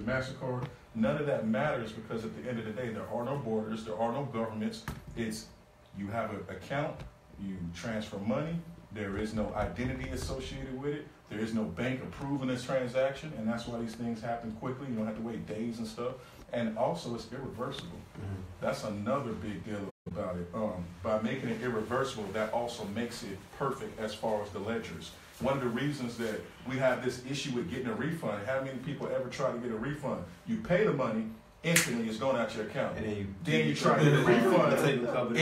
MasterCard. None of that matters because at the end of the day, there are no borders, there are no governments. It's you have an account, you transfer money, there is no identity associated with it, there is no bank approving this transaction, and that's why these things happen quickly. You don't have to wait days and stuff. And also, it's irreversible. Mm-hmm. That's another big deal about it. By making it irreversible, that also makes it perfect as far as the ledgers. One of the reasons that we have this issue with getting a refund, how many people ever try to get a refund? You pay the money, instantly it's going out your account. And then you try to get a refund.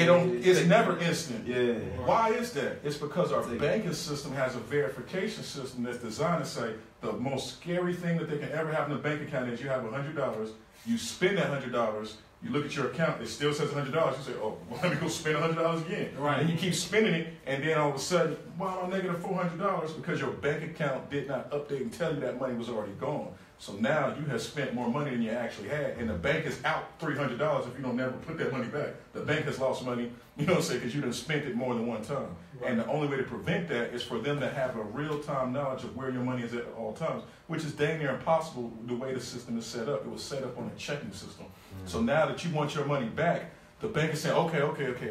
It's never instant. Yeah. Why is that? It's because our banking system has a verification system that's designed to say the most scary thing that they can ever have in a bank account is you have $100, you spend that $100, you look at your account, it still says $100. You say, oh, well, let me go spend $100 again. Right. And you keep spending it, and then all of a sudden, wow, I'm negative $400 because your bank account did not update and tell you that money was already gone. So now you have spent more money than you actually had, and the bank is out $300 if you don't never put that money back. The bank has lost money, you know what I'm saying, because you done spent it more than one time. Right. And the only way to prevent that is for them to have a real-time knowledge of where your money is at all times, which is dang near impossible the way the system is set up. It was set up on a checking system. Mm-hmm. So now that you want your money back, the bank is saying, okay,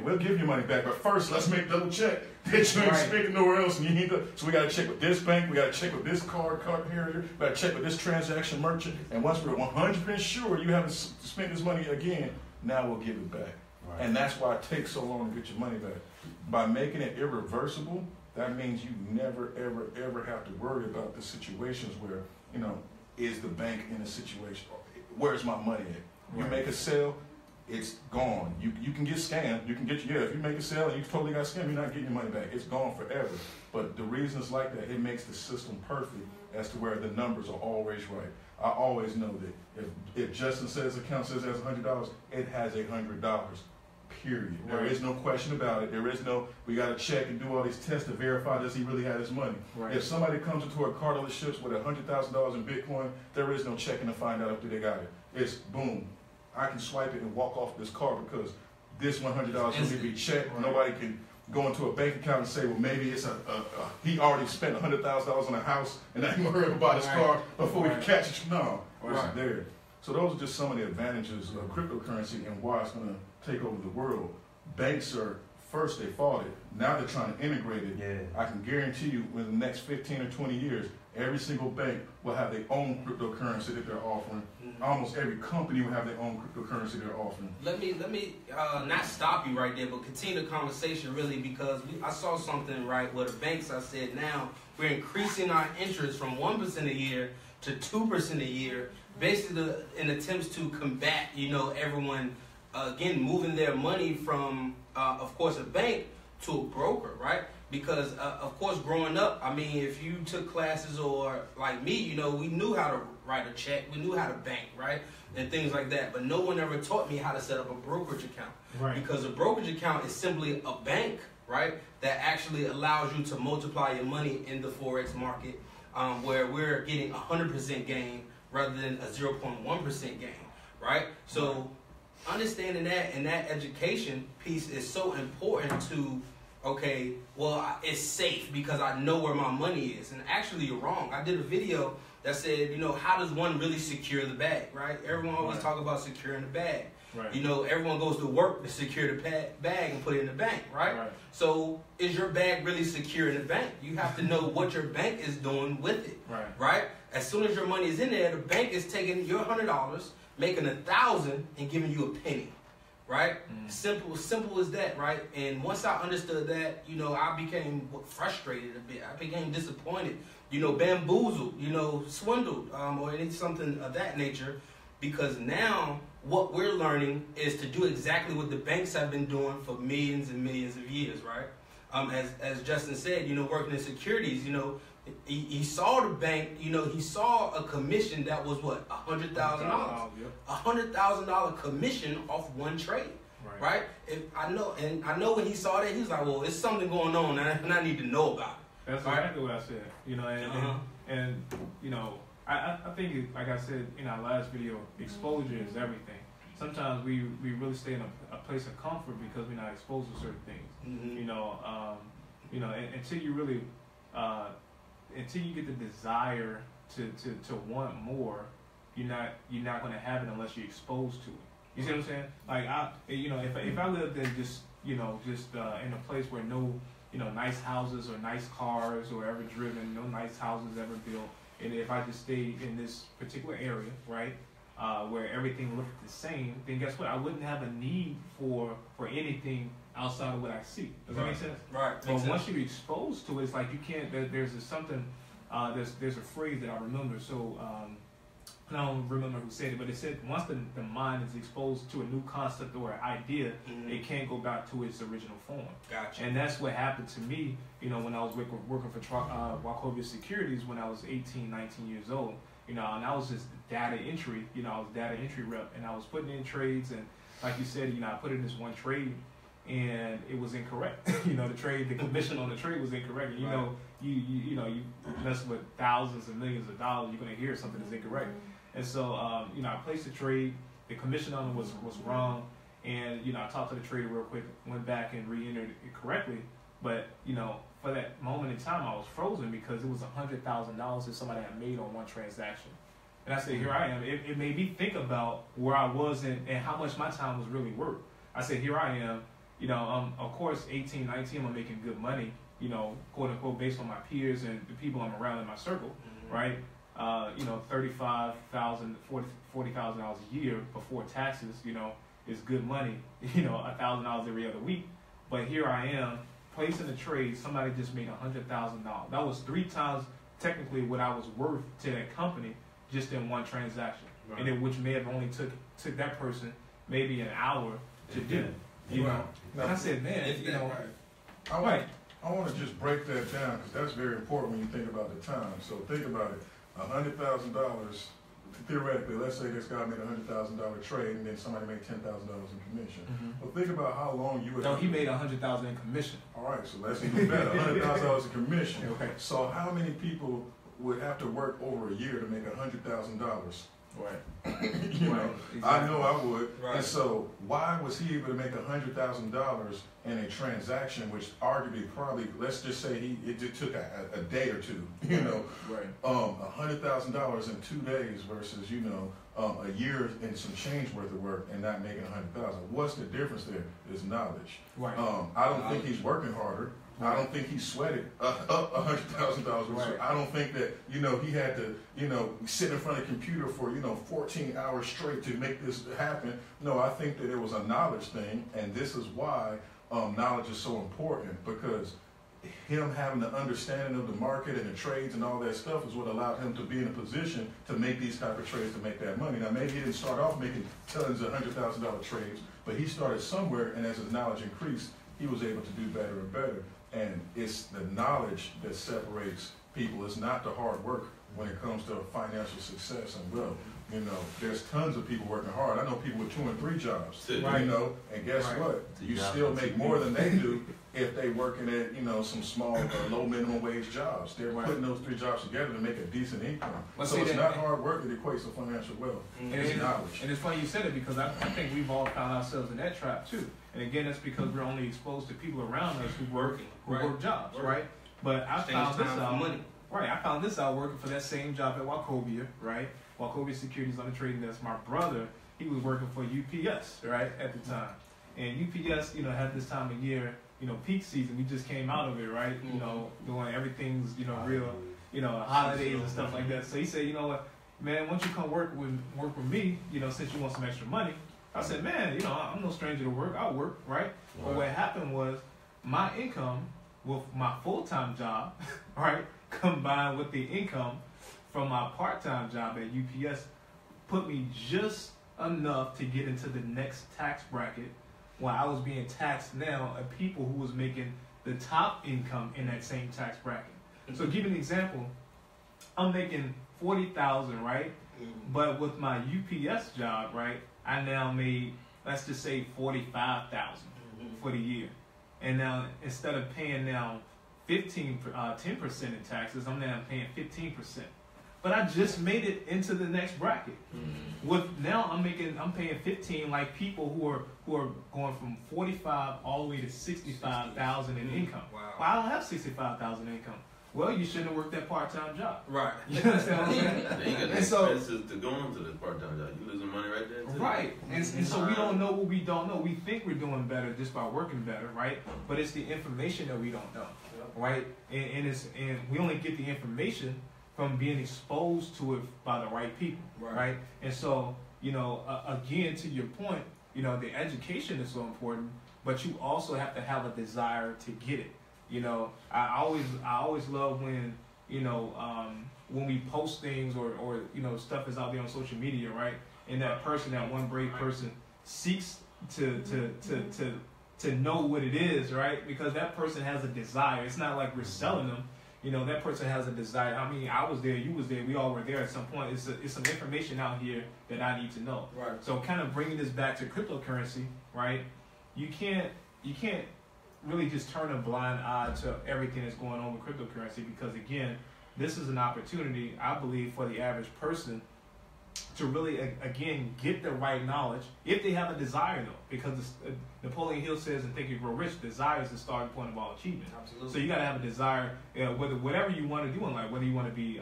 we'll give you money back, but first let's make double check that you ain't spending nowhere else. And you need to, so we got to check with this bank, we got to check with this card carrier, we got to check with this transaction merchant, and once we're 100% sure you haven't spent this money again, now we'll give it back. Right. And that's why it takes so long to get your money back. By making it irreversible, that means you never, ever have to worry about the situations where, you know, is the bank in a situation, where's my money at? You make a sale, it's gone. You can get scammed. You can get, if you make a sale and you totally got scammed, you're not getting your money back. It's gone forever. But the reasons like that, it makes the system perfect as to where the numbers are always right. I always know that if Justin says account says it has $100, it has $100. Period. Right. There is no question about it. There is no, we got to check and do all these tests to verify does he really have his money. Right. If somebody comes into a car dealerships with $100,000 in Bitcoin, there is no checking to find out if they got it. It's boom. I can swipe it and walk off this car because this $100 will need to be checked. Right. Nobody can go into a bank account and say, well, maybe it's he already spent $100,000 on a house and I can worry about his car before we can catch it. No, it's there. So those are just some of the advantages of cryptocurrency and why it's going to take over the world. Banks are, first they fought it. Now they're trying to integrate it. Yeah. I can guarantee you within the next 15 or 20 years, every single bank will have their own cryptocurrency that they're offering. Mm-hmm. Almost every company will have their own cryptocurrency they're offering. Let me not stop you right there, but continue the conversation really because I saw something right where the banks, I said now we're increasing our interest from 1% a year to 2% a year, basically in attempts to combat, you know, everyone again moving their money from, of course, a bank to a broker, right? Because, of course, growing up, I mean, if you took classes or like me, you know, we knew how to write a check. We knew how to bank, right? And things like that. But no one ever taught me how to set up a brokerage account. Right. Because a brokerage account is simply a bank, right, that actually allows you to multiply your money in the Forex market where we're getting 100% gain rather than a 0.1% gain, right? So understanding that and that education piece is so important to, okay, well, it's safe because I know where my money is. And actually, you're wrong. I did a video that said, you know, how does one really secure the bag, right? Everyone always talk about securing the bag. Right. You know, everyone goes to work to secure the bag and put it in the bank, right? So is your bag really secure in the bank? You have to know what your bank is doing with it, right? As soon as your money is in there, the bank is taking your $100, making $1,000 and giving you a penny. Right? Simple as that, right? And once I understood that, you know, I became frustrated a bit. I became disappointed, you know, bamboozled, you know, swindled, or something of that nature. Because now what we're learning is to do exactly what the banks have been doing for millions and millions of years, right? As Justin said, you know, working in securities, you know, he saw the bank, you know, he saw a commission that was what, $100,000, $100,000 commission off one trade, right? I know when he saw that, he was like, well, there's something going on, and I need to know about it. That's exactly what I said, you know, and you know, I think, like I said in our last video, exposure is everything. Sometimes we really stay in a place of comfort because we're not exposed to certain things, you know, until you really. Until you get the desire to want more, you're not going to have it unless you're exposed to it. You see what I'm saying? Like if I lived in just in a place where no nice houses or nice cars or ever driven, no nice houses ever built, and if I just stayed in this particular area, right, where everything looked the same, then guess what? I wouldn't have a need for anything outside of what I see. Does that make sense? Right. But once you're exposed to it, it's like you can't. There's something. There's a phrase that I remember. So I don't remember who said it, but it said once the mind is exposed to a new concept or an idea, it can't go back to its original form. Gotcha. And that's what happened to me, when I was working for Wachovia Securities when I was 18, 19 years old. And I was just data entry. I was data entry rep, and I was putting in trades, and like you said, I put in this one trade, and it was incorrect. The commission on the trade was incorrect. And you mess with thousands and millions of dollars, you're gonna hear something that's incorrect. And so, I placed the trade. The commission on it was wrong, and I talked to the trader real quick, went back and re-entered it correctly. But for that moment in time, I was frozen because it was $100,000 that somebody had made on one transaction. And I said, here I am. It made me think about where I was and how much my time was really worth. I said, here I am. Of course, 18, 19, I'm making good money, quote unquote, based on my peers and the people I'm around in my circle, right? $35,000, $40,000 a year before taxes, is good money, $1,000 every other week. But here I am placing a trade. Somebody just made $100,000. That was 3 times technically what I was worth to that company just in one transaction, right. And which may have only took that person maybe an hour to do. Now, and I said, man, right. I want to just break that down because that's very important when you think about the time. So think about it. $100,000, theoretically, let's say this guy made a $100,000 trade and then somebody made $10,000 in commission. Well, think about how long you would. No, he made $100,000 in commission. All right, so that's even better. $100,000 in commission. Okay. So how many people would have to work over a year to make $100,000? Right. Exactly. I know I would. Right. And so why was he able to make $100,000 in a transaction which arguably probably, let's just say it took a day or two, Right. $100,000 in 2 days versus, a year and some change worth of work and not making $100,000. What's the difference there? Is knowledge. Right. I don't think he's working harder. I don't think he sweated up $100,000. Right. I don't think that, he had to, sit in front of a computer for, 14 hours straight to make this happen. No, I think that it was a knowledge thing, and this is why knowledge is so important, because him having the understanding of the market and the trades and all that stuff is what allowed him to be in a position to make these type of trades, to make that money. Now, maybe he didn't start off making tons of $100,000 trades, but he started somewhere, and as his knowledge increased, he was able to do better and better. And it's the knowledge that separates people. It's not the hard work when it comes to financial success and wealth. There's tons of people working hard. I know people with 2 and 3 jobs, right. And guess what? You still make more than they do if they working at, some small low minimum wage jobs. They're putting those 3 jobs together to make a decent income. So it's not hard work that equates to financial wealth. It's knowledge. And it's funny you said it because I think we've all found ourselves in that trap too. And again, that's because we're only exposed to people around us who work jobs, right? But I found this out. Money. Right, I found this out working for that same job at Wachovia, right? Wachovia Securities on the trading desk. My brother, he was working for UPS, right, at the time. And UPS, had this time of year, peak season. We just came out of it, right? Doing everything's, real, holidays and stuff like that. So he said, you know what, man, why don't you come work with me, since you want some extra money. I said, man, I'm no stranger to work. I'll work, right? But what happened was my income with my full-time job, right, combined with the income from my part-time job at UPS put me just enough to get into the next tax bracket while I was being taxed now of people who was making the top income in that same tax bracket. So give you an example, I'm making $40,000, right? But with my UPS job, right, I now made, let's just say, $45,000 for the year. And now instead of paying now 10% in taxes, I'm now paying 15%. But I just made it into the next bracket. With now I'm paying 15, like people who are going from 45 all the way to 65,000 in income. Wow. Well, I don't have 65,000 income. well, you shouldn't have worked that part-time job. Right. You understand what I'm saying? Then you got the expenses to go into this part-time job. You losing money right there, too. Right. And so we don't know what we don't know. We think we're doing better just by working better, right? But it's the information that we don't know, right? And we only get the information from being exposed to it by the right people, right? And so, you know, again, to your point, you know, the education is so important, but you also have to have a desire to get it. You know, I always love when, you know, when we post things or you know, stuff is out there on social media, right? And that one brave person seeks to know what it is, right? Because that person has a desire. It's not like we're selling them. You know, that person has a desire. I mean, I was there, you was there, we all were there at some point. It's some information out here that I need to know. Right. So kind of bringing this back to cryptocurrency, right? You can't really just turn a blind eye to everything that's going on with cryptocurrency, because again, this is an opportunity, I believe, for the average person to really, again, get the right knowledge if they have a desire, though, because Napoleon Hill says in Think and Grow Rich, desire is the starting point of all achievement. Absolutely. So you got to have a desire, whatever you want to do in life, whether you want to be,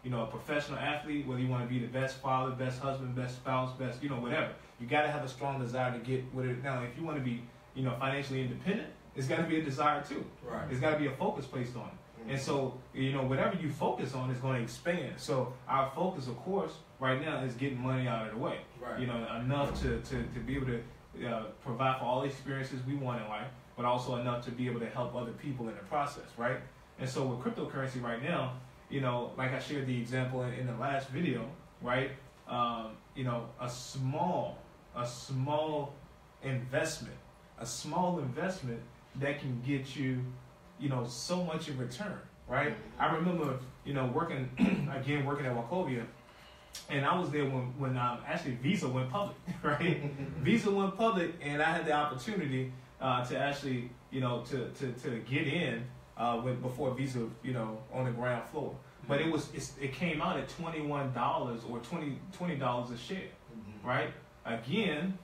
you know, a professional athlete, whether you want to be the best father, best husband, best spouse, best, you know, whatever. You got to have a strong desire to get what it. Now, if you want to be, you know, financially independent, it's got to be a desire too. Right. It's got to be a focus placed on it. And so, you know, whatever you focus on is going to expand. So our focus, of course, right now is getting money out of the way. Right. You know, enough to be able to provide for all the experiences we want in life, but also enough to be able to help other people in the process, right? And so with cryptocurrency right now, you know, like I shared the example in the last video, right? You know, a small investment that can get you, you know, so much in return, right? I remember, you know, working at Wachovia, and I was there when actually Visa went public, right? Visa went public, and I had the opportunity to actually, you know, to get in before Visa, you know, on the ground floor. But it came out at $21 or $20 a share, right? Again,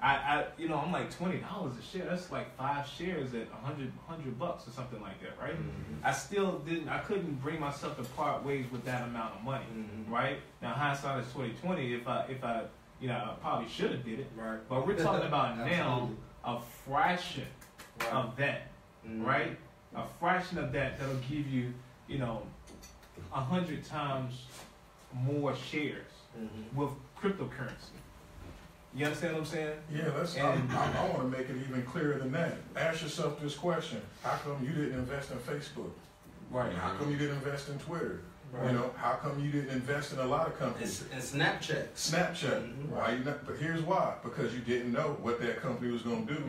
I you know, I'm like $20 a share. That's like 5 shares at $100 bucks or something like that, right? I couldn't bring myself to part ways with that amount of money, right? Now hindsight is 20/20. If I you know, I probably should have did it, right? But we're talking about now a fraction of that, right? A fraction of that'll give you, you know, 100 times more shares with cryptocurrency. You understand what I'm saying? Yeah, I want to make it even clearer than that. Ask yourself this question: how come you didn't invest in Facebook? Right. How come you didn't invest in Twitter? Right. You know, how come you didn't invest in a lot of companies? And Snapchat. Why you not? But here's why: because you didn't know what that company was going to do.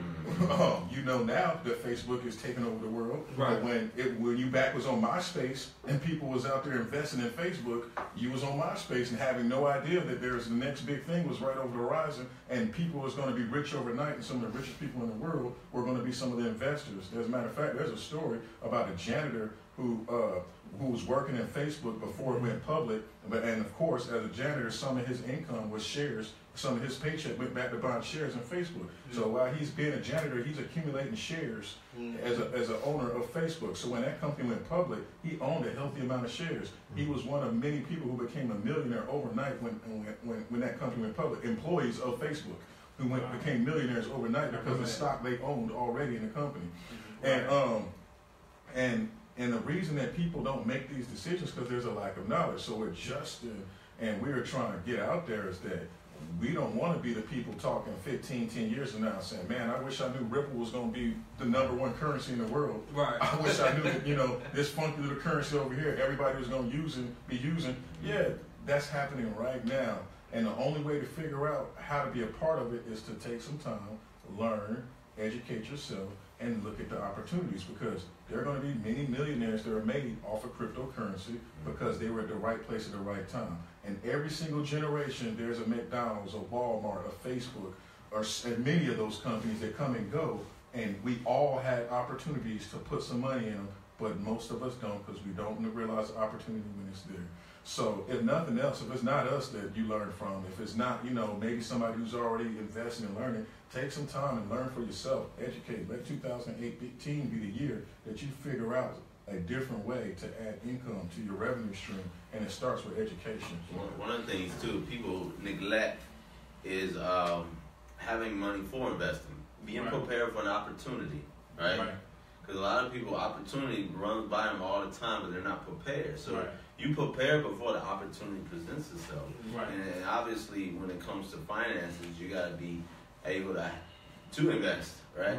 You know now that Facebook is taking over the world. Right. But when you back was on MySpace and people was out there investing in Facebook, you was on MySpace and having no idea that there's the next big thing was right over the horizon, and people was going to be rich overnight, and some of the richest people in the world were going to be some of the investors. As a matter of fact, there's a story about a janitor who was working in Facebook before it went public, and of course, as a janitor, some of his income was shares. Some of his paycheck went back to buying shares in Facebook. So while he's being a janitor, he's accumulating shares as an owner of Facebook. So when that company went public, he owned a healthy amount of shares. He was one of many people who became a millionaire overnight when that company went public. Employees of Facebook who became millionaires overnight because of the stock they owned already in the company. And the reason that people don't make these decisions because there's a lack of knowledge. So we're adjusting, and we're trying to get out there is that we don't want to be the people talking 10 years from now saying, man, I wish I knew Ripple was going to be the #1 currency in the world. Right. I wish I knew that, you know, this funky little currency over here, everybody was going to be using. Yeah, that's happening right now. And the only way to figure out how to be a part of it is to take some time, learn, educate yourself, and look at the opportunities, because there are going to be many millionaires that are made off of cryptocurrency because they were at the right place at the right time. And every single generation, there's a McDonald's, a Walmart, a Facebook, and many of those companies that come and go, and we all had opportunities to put some money in them, but most of us don't because we don't realize the opportunity when it's there. So if nothing else, if it's not us that you learn from, if it's not, you know, maybe somebody who's already investing and learning, take some time and learn for yourself, educate. Let 2018 be the year that you figure out a different way to add income to your revenue stream, and it starts with education. One of the things too people neglect is having money for investing, being prepared for an opportunity, right? Because a lot of people, opportunity runs by them all the time, but they're not prepared. So you prepare before the opportunity presents itself. And obviously, when it comes to finances, you got to be able to invest, right?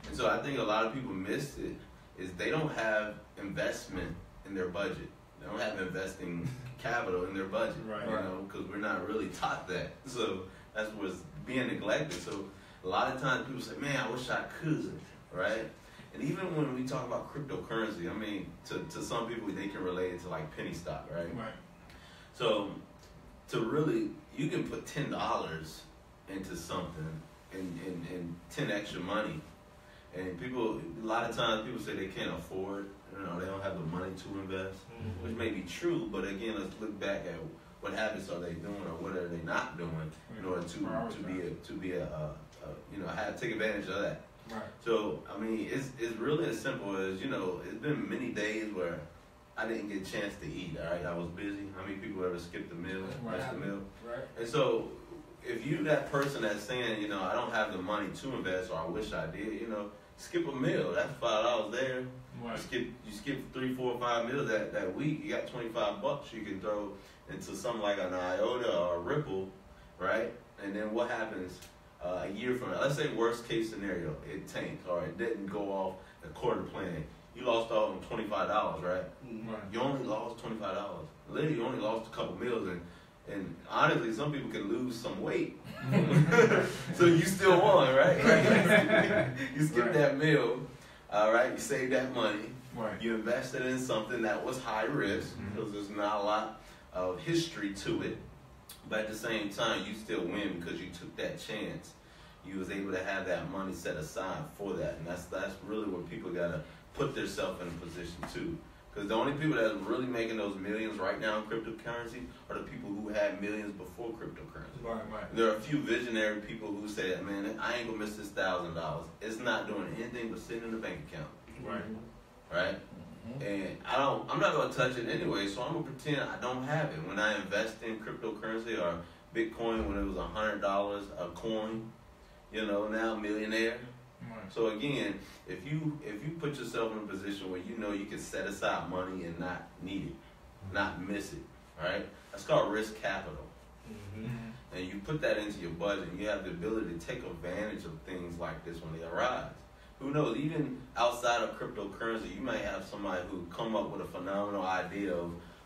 And so I think a lot of people miss it, is they don't have investment in their budget. They don't have investing capital in their budget, you know, because we're not really taught that. So that's what's being neglected. So a lot of times people say, man, I wish I could, right? And even when we talk about cryptocurrency, I mean, to some people, they can relate it to like penny stock, right? So to really, you can put $10 into something and 10 extra money. And people, a lot of times people say they can't afford, you know, they don't have the money to invest, which may be true, but again, let's look back at what habits are they doing or what are they not doing in order to be a you know, take advantage of that. So, I mean, it's really as simple as, you know, it's been many days where I didn't get a chance to eat, all right? I was busy. How many people ever skipped a meal, missed a meal? And so, if you that person that's saying, you know, I don't have the money to invest or I wish I did, you know, skip a meal. That's $5 there. You skip 3, 4, 5 meals that week. You got $25 you can throw into something like an IOTA or a Ripple, right? And then what happens a year from now? Let's say worst case scenario, it tanked or it didn't go off according to plan. You lost out on $25, right? You only lost $25. Literally, you only lost a couple meals, and honestly, some people can lose some weight. So you still won, right? You skipped that meal, all right? You saved that money. You invested in something that was high risk because there's not a lot of history to it. But at the same time, you still win because you took that chance. You was able to have that money set aside for that. And that's really where people got to put themselves in a position too. Because the only people that are really making those millions right now in cryptocurrency are the people who had millions before cryptocurrency. There are a few visionary people who say, man, I ain't going to miss this $1,000. It's not doing anything but sitting in the bank account. Right? And I'm not going to touch it anyway, so I'm going to pretend I don't have it. When I invest in cryptocurrency or Bitcoin when it was $100 a coin, you know, now a millionaire. So again, if you put yourself in a position where you know you can set aside money and not need it, not miss it, right? That's called risk capital. And you put that into your budget, and you have the ability to take advantage of things like this when they arise. Who knows, even outside of cryptocurrency, you might have somebody who come up with a phenomenal idea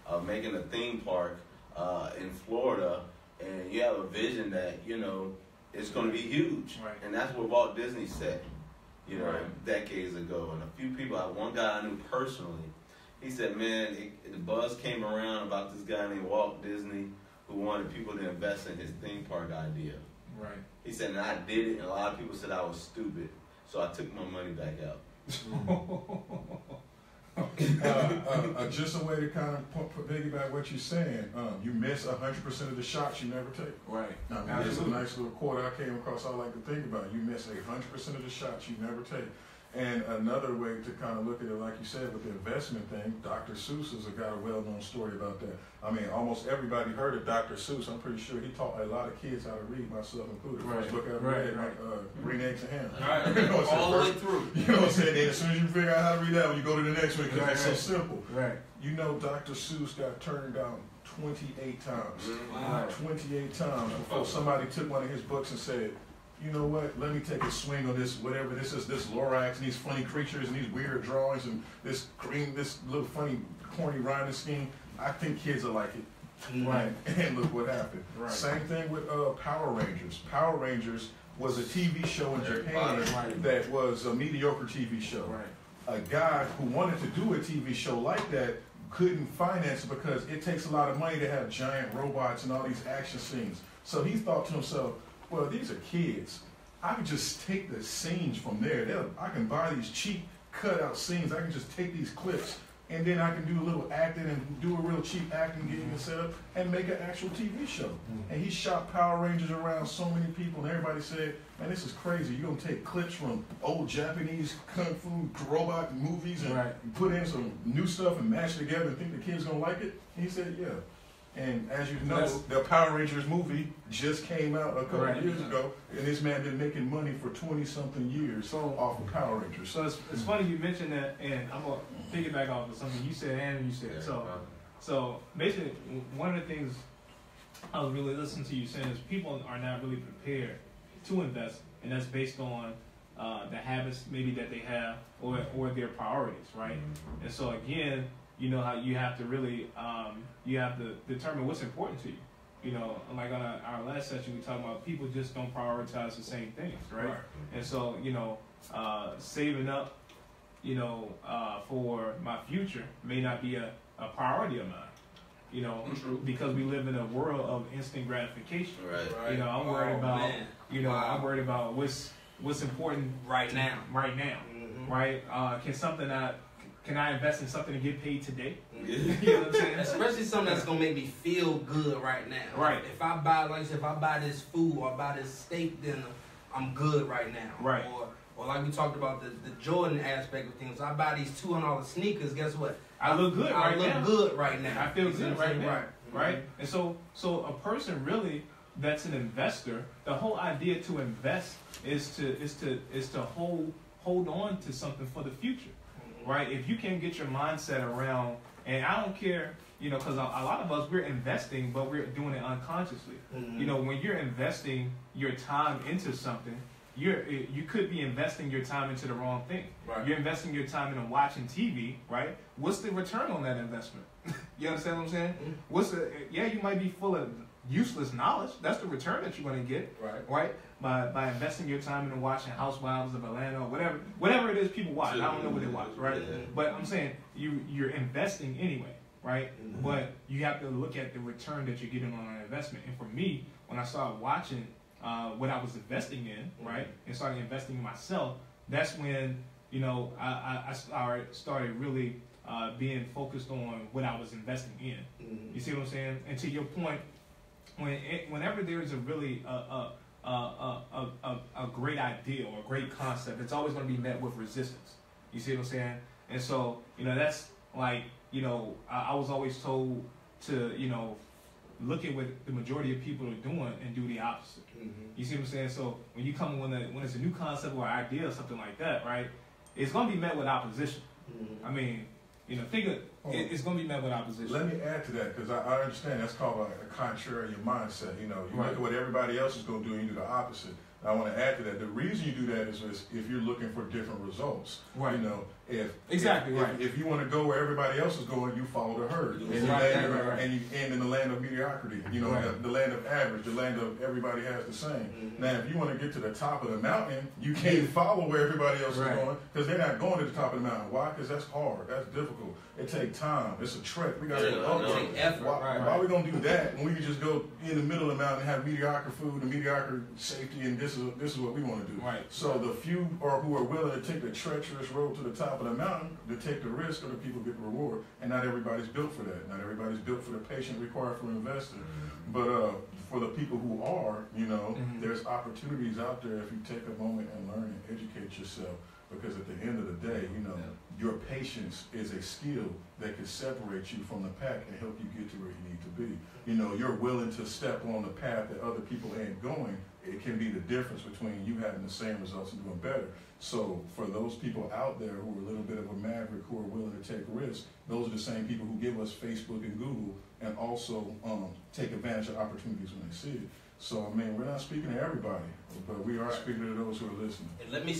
of making a theme park in Florida, and you have a vision that, you know, it's going to be huge. And that's what Walt Disney said, you know, decades ago. And a few people, one guy I knew personally, he said, man, the buzz came around about this guy named Walt Disney who wanted people to invest in his theme park idea. He said, and I did it, and a lot of people said I was stupid. So I took my money back out. Just a way to kind of piggyback what you're saying. You miss 100% of the shots you never take. Now, this is a nice little quote I came across I like to think about. You miss 100% of the shots you never take. And another way to kind of look at it, like you said, with the investment thing, Dr. Seuss has got a well-known story about that. I mean, almost everybody heard of Dr. Seuss. I'm pretty sure he taught a lot of kids how to read, myself included. First look at read, like green eggs and ham. You know all the way through. You know what I'm saying? And as soon as you figure out how to read that one, you go to the next one because it's so simple. You know, Dr. Seuss got turned down 28 times. 28 times before somebody took one of his books and said, you know what, let me take a swing on this, whatever this is, this Lorax and these funny creatures and these weird drawings and this little funny, corny rhyming scheme. I think kids will like it. And look what happened. Same thing with Power Rangers. Power Rangers was a TV show in Japan that was a mediocre TV show. A guy who wanted to do a TV show like that couldn't finance it because it takes a lot of money to have giant robots and all these action scenes. So he thought to himself, well, these are kids. I can just take the scenes from there. I can buy these cheap cutout scenes. I can just take these clips and then I can do a little acting and do a real cheap acting gig and set up and make an actual TV show. And he shot Power Rangers around so many people, and everybody said, man, this is crazy. You're gonna take clips from old Japanese kung fu robot movies and put in some new stuff and mash it together and think the kids gonna like it? And he said, yeah. And as you know, the Power Rangers movie just came out a couple of years ago, and this man been making money for 20-something years off of Power Rangers. So it's funny you mentioned that, and I'm going to piggyback off of something you said and you said. So basically, one of the things I was really listening to you saying is people are not really prepared to invest, and that's based on the habits maybe that they have or their priorities, right? And so again, you know how you have to really, you have to determine what's important to you. You know, like on our last session, we talked about people just don't prioritize the same things, right? And so, you know, saving up, you know, for my future may not be a priority of mine. You know, because we live in a world of instant gratification. You know, I'm worried about, you know, I'm worried about what's important right now. Right? Can I invest in something to get paid today? You know what I'm saying? Especially something that's gonna make me feel good right now. Right. If I buy, like I said, if I buy this food or I buy this steak dinner, I'm good right now. Right. Or like we talked about the Jordan aspect of things. I buy these $200 sneakers. Guess what? I look good right now. I look good right now. I feel good right now. Right. Mm-hmm. And so a person really that's an investor, the whole idea to invest is to hold on to something for the future. Right? If you can get your mindset around, and I don't care, you know, because a lot of us, we're investing, but we're doing it unconsciously. You know, when you're investing your time into something, you could be investing your time into the wrong thing. You're investing your time into watching TV, right? What's the return on that investment? You understand what I'm saying? You might be full of useless knowledge. That's the return that you're going to get, right? By investing your time into watching Housewives of Atlanta or whatever it is people watch. I don't know what they watch, right? But I'm saying you're investing anyway, right? But you have to look at the return that you're getting on an investment. And for me, when I started watching what I was investing in, right, and started investing in myself, that's when, you know, I started really being focused on what I was investing in. You see what I'm saying? And to your point, whenever there's a really a great idea or a great concept, it's always going to be met with resistance. You see what I'm saying? And so, you know, that's like, you know, I was always told to, you know, look at what the majority of people are doing and do the opposite. You see what I'm saying? So when you come when it's a new concept or idea or something like that, right, it's going to be met with opposition. I mean, you know, it's going to be met with opposition. Let me add to that, because I understand that's called a contrarian mindset. You know, you look at what everybody else is going to do and you do the opposite. I want to add to that. The reason you do that is if you're looking for different results. You know, if you want to go where everybody else is going, you follow the herd. And you end in the land of mediocrity. You know, the land of average, the land of everybody has the same. Now, if you want to get to the top of the mountain, you can't follow where everybody else is going, because they're not going to the top of the mountain. Why? Because that's hard. That's difficult. It takes time. It's a trek. We got to go up. Take effort. Why are we going to do that when we can just go in the middle of the mountain and have mediocre food and mediocre safety, and this is what we want to do. So the few who are willing to take the treacherous road to the top of the mountain, to take the risk, of the people get the reward. And not everybody's built for that. Not everybody's built for the patience required from an investor. But for the people who are, you know, there's opportunities out there if you take a moment and learn and educate yourself. Because at the end of the day, you know, your patience is a skill that can separate you from the pack and help you get to where you need to be. You know, you're willing to step on the path that other people ain't going. It can be the difference between you having the same results and doing better. So for those people out there who are a little bit of a maverick, who are willing to take risks, those are the same people who give us Facebook and Google and also take advantage of opportunities when they see it. So, I mean, we're not speaking to everybody, but we are speaking to those who are listening. And let me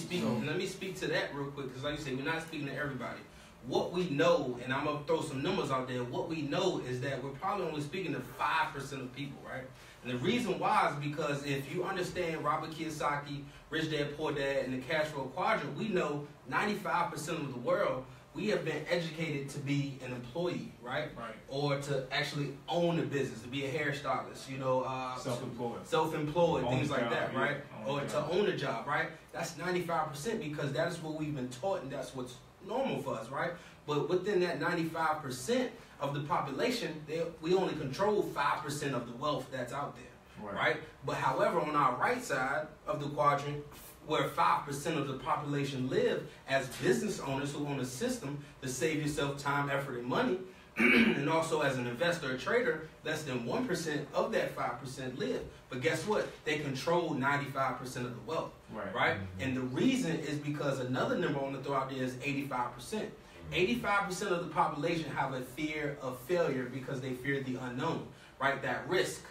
speak to that real quick, because like you said, we're not speaking to everybody. What we know, and I'm going to throw some numbers out there, what we know is that we're probably only speaking to 5% of people, right? And the reason why is because if you understand Robert Kiyosaki, Rich Dad, Poor Dad, and the Cash Flow Quadrant, we know 95% of the world, we have been educated to be an employee, right? Or to actually own a business, to be a hairstylist, you know, self-employed, things like that, right? Or to own a job, right? That's 95% because that is what we've been taught, and that's what's normal for us, right? But within that 95% of the population, we only control 5% of the wealth that's out there, right? But however, on our right side of the quadrant, where 5% of the population live as business owners who own a system to save yourself time, effort, and money, and also as an investor or trader, less than 1% of that 5% live. But guess what? They control 95% of the wealth, right? And the reason is because another number I want to throw out there is 85%. 85% of the population have a fear of failure because they fear the unknown, right? That risk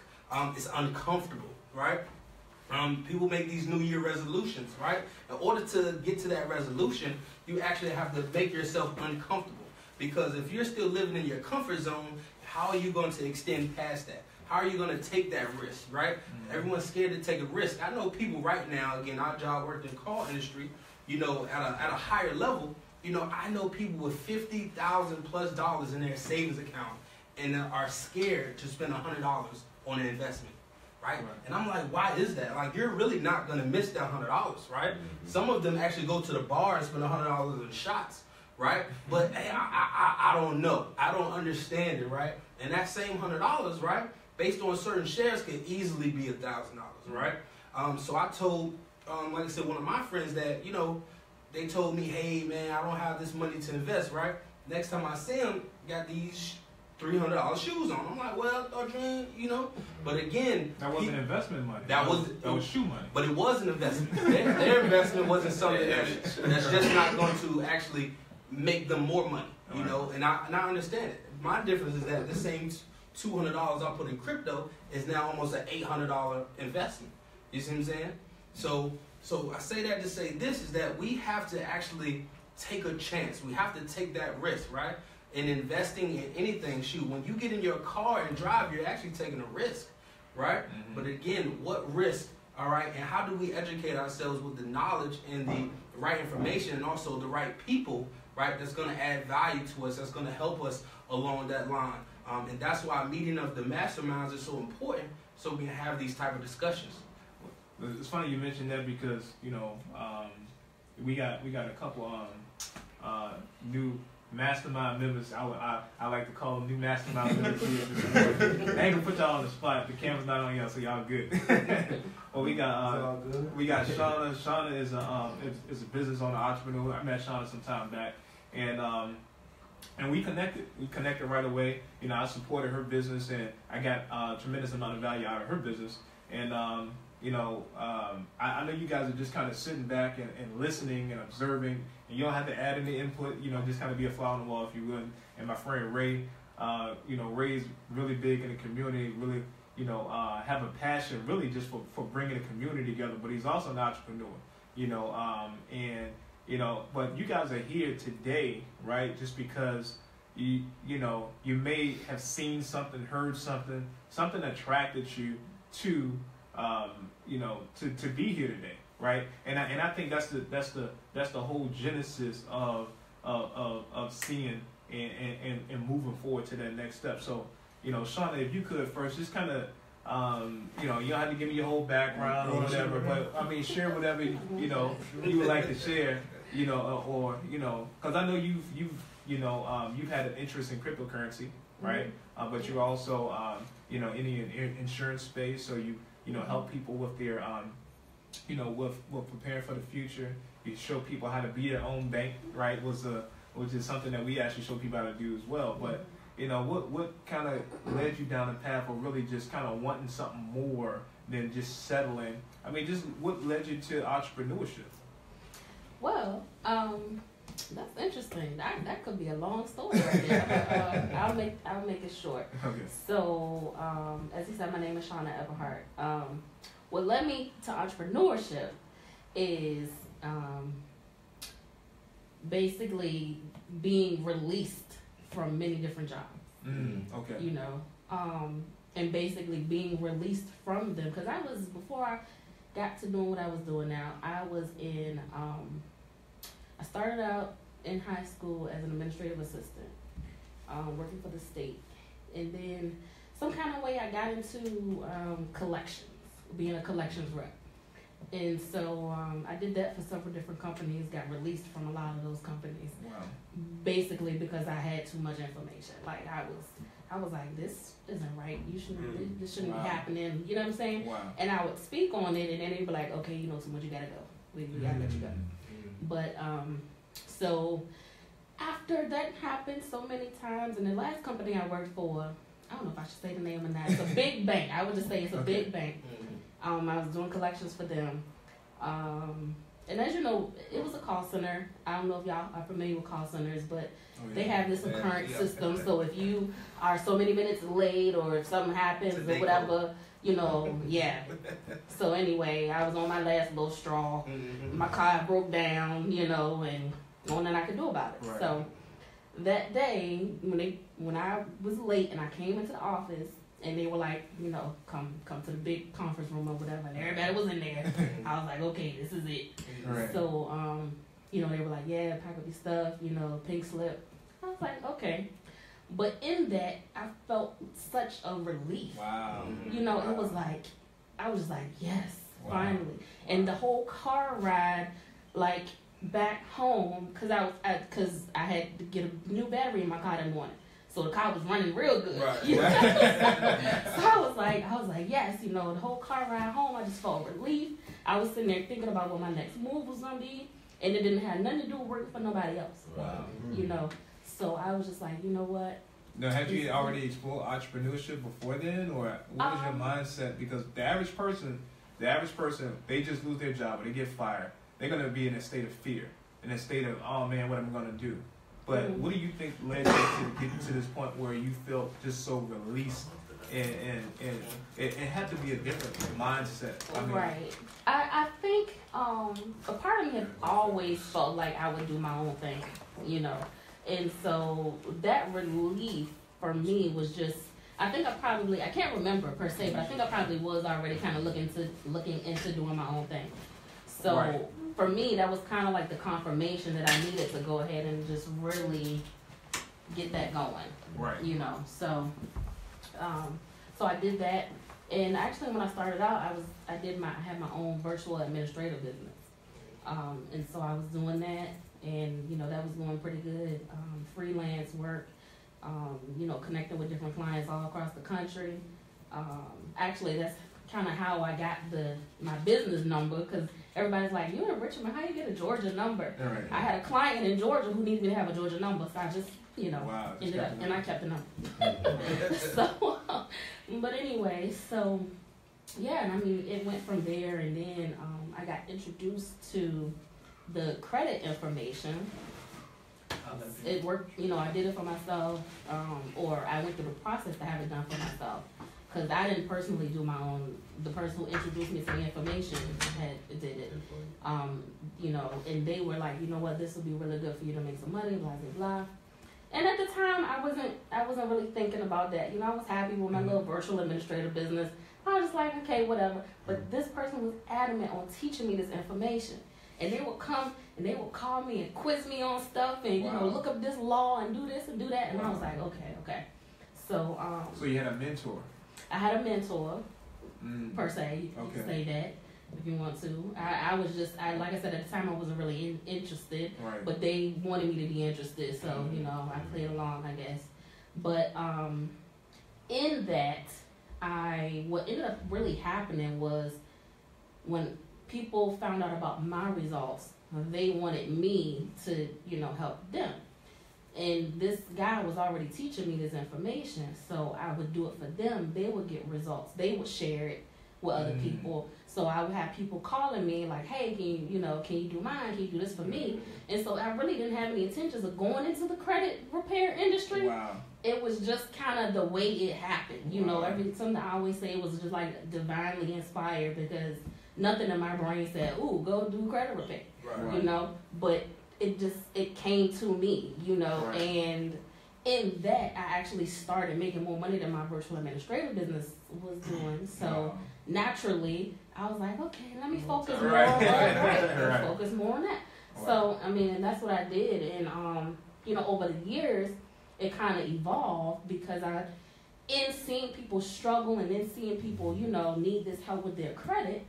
is uncomfortable, right? People make these New Year resolutions, right? In order to get to that resolution, you actually have to make yourself uncomfortable. Because if you're still living in your comfort zone, how are you going to extend past that? How are you going to take that risk, right? Everyone's scared to take a risk. I know people right now, again, our job worked in the call industry, you know, at a higher level. You know, I know people with $50,000+ in their savings account and are scared to spend $100 on an investment. Right? And I'm like, why is that? Like, you're really not going to miss that $100, right? Some of them actually go to the bar and spend $100 in shots, right? But hey, I don't know. I don't understand it, right? And that same $100, right, based on certain shares could easily be $1,000, right? So I told, like I said, one of my friends that, you know, they told me, hey, man, I don't have this money to invest, right? Next time I see them, got these $300 shoes on. I'm like, well, Dream, you know. But again, that wasn't investment money. That was shoe money. But it was an investment. Their investment wasn't something that's just not going to actually make them more money, you know. And I understand it. My difference is that the same $200 I put in crypto is now almost an $800 investment. You see what I'm saying? So I say that to say this is that we have to actually take a chance. We have to take that risk, right? In investing in anything, shoot, when you get in your car and drive, you're actually taking a risk, right? But again, what risk, all right? And how do we educate ourselves with the knowledge and the right information and also the right people, right? That's going to add value to us, that's going to help us along that line. And that's why meeting of the masterminds is so important, so we can have these type of discussions. It's funny you mentioned that because, you know, we got a couple new mastermind members. I like to call them new mastermind members here. I ain't gonna put y'all on the spot. The camera's not on y'all, so y'all good. Well, we got Shauna. Shauna is a business owner, entrepreneur. I met Shauna some time back, and we connected. We connected right away. You know, I supported her business, and I got a tremendous amount of value out of her business. And you know, I know you guys are just kind of sitting back and listening and observing. And you don't have to add any input, you know, just kind of be a fly on the wall if you would. And my friend Ray, you know, Ray's really big in the community, really, you know, have a passion really just for bringing the community together. But he's also an entrepreneur, you know, and, you know, but you guys are here today, right, just because, you know, you may have seen something, heard something attracted you to, you know, to be here today. Right, and I think that's the whole genesis of seeing and moving forward to that next step. So, you know, Shauna, if you could first just kind of, you know, you don't have to give me your whole background or whatever, but I mean, share whatever you know you would like to share, you know, or you know, because I know you've had an interest in cryptocurrency, right? But you're also you know in the insurance space, so you know help people with their you know, with preparing for the future. You show people how to be their own bank, right? Which is something that we actually show people how to do as well. But you know, what kind of led you down the path of really just kind of wanting something more than just settling? I mean, just what led you to entrepreneurship? Well, that's interesting. That could be a long story right there. I'll make it short. Okay. So, as you said, my name is Shauna Everhart. What led me to entrepreneurship is basically being released from many different jobs. Okay. You know, and basically being released from them. Because before I got to doing what I was doing now, I was in, I started out in high school as an administrative assistant, working for the state. And then some kind of way I got into collections. Being a collections rep. And so I did that for several different companies, got released from a lot of those companies. Wow. Basically because I had too much information. Like I was like, this isn't right. You shouldn't, this shouldn't be happening. You know what I'm saying? Wow. And I would speak on it, and then they'd be like, okay, you know too much, you gotta go. We gotta let you go. But so after that happened so many times, and the last company I worked for, I don't know if I should say the name or not. It's a big bank. I would just say it's a big bank. I was doing collections for them. And as you know, it was a call center. I don't know if y'all are familiar with call centers, but they have this current system. So if you are so many minutes late, or if something happens or whatever, you know, So anyway, I was on my last little straw. My car broke down, you know, and nothing I could do about it. Right. So that day, when I was late and I came into the office, and they were like, you know, come to the big conference room or whatever, and everybody was in there. I was like, okay, this is it. Right. So, you know, they were like, yeah, pack up your stuff, you know, pink slip. I was like, okay. But in that, I felt such a relief. Wow. You know, it was like, I was just like, yes, finally. And the whole car ride, like, back home, because I had to get a new battery in my car that morning. So the car was running real good. Right. You know? So I was like, yes, you know, the whole car ride home, I just felt relief. I was sitting there thinking about what my next move was gonna be, and it didn't have nothing to do with working for nobody else. Wow. You know, so I was just like, you know what? Now, had you already explored entrepreneurship before then, or what was your mindset? Because the average person, they just lose their job or they get fired. They're gonna be in a state of fear, in a state of, oh man, what am I gonna do? But what do you think led you to get to this point where you felt just so released, and it had to be a different mindset? I mean, right. I think a part of me had always felt like I would do my own thing, you know. And so that relief for me was just, I can't remember per se, but I think I probably was already kind of looking into doing my own thing. So for me, that was kind of like the confirmation that I needed to go ahead and just really get that going. Right. You know, so I did that, and actually when I started out, I had my own virtual administrative business, and so I was doing that, and you know that was going pretty good. Freelance work, you know, connecting with different clients all across the country. Actually, that's kind of how I got my business number, because everybody's like, you're in Richmond, how you get a Georgia number? Right. I had a client in Georgia who needed me to have a Georgia number, so I just, you know, ended up, and I kept the number. So, but anyway, so, yeah, and I mean, it went from there, and then I got introduced to the credit information. It worked, you know, I did it for myself, or I went through the process to have it done for myself. Because I didn't personally do my own. The person who introduced me to the information did it. You know, and they were like, you know what, this will be really good for you to make some money, blah, blah, blah. And at the time, I wasn't really thinking about that. You know, I was happy with my little virtual administrative business. I was just like, okay, whatever. But this person was adamant on teaching me this information. And they would come and they would call me and quiz me on stuff and, you know, look up this law and do this and do that. And I was like, okay. So you had a mentor? I had a mentor, per se. You can say that if you want to. I was just, like I said, at the time I wasn't really interested, but they wanted me to be interested, so, you know, I played along, I guess. But in that, what ended up really happening was when people found out about my results, they wanted me to, you know, help them. And this guy was already teaching me this information, so I would do it for them. They would get results. They would share it with other people. So I would have people calling me like, hey, can you do mine? Can you do this for me? And so I really didn't have any intentions of going into the credit repair industry. Wow. It was just kind of the way it happened. You know, something I always say was just like divinely inspired, because nothing in my brain said, ooh, go do credit repair. Right. You know, but it came to me, you know, and in that I actually started making more money than my virtual administrative business was doing. So naturally I was like, okay, let me focus more on that. Focus more on that. So I mean, and that's what I did. And you know, over the years it kind of evolved, because in seeing people struggle and then seeing people, you know, need this help with their credit,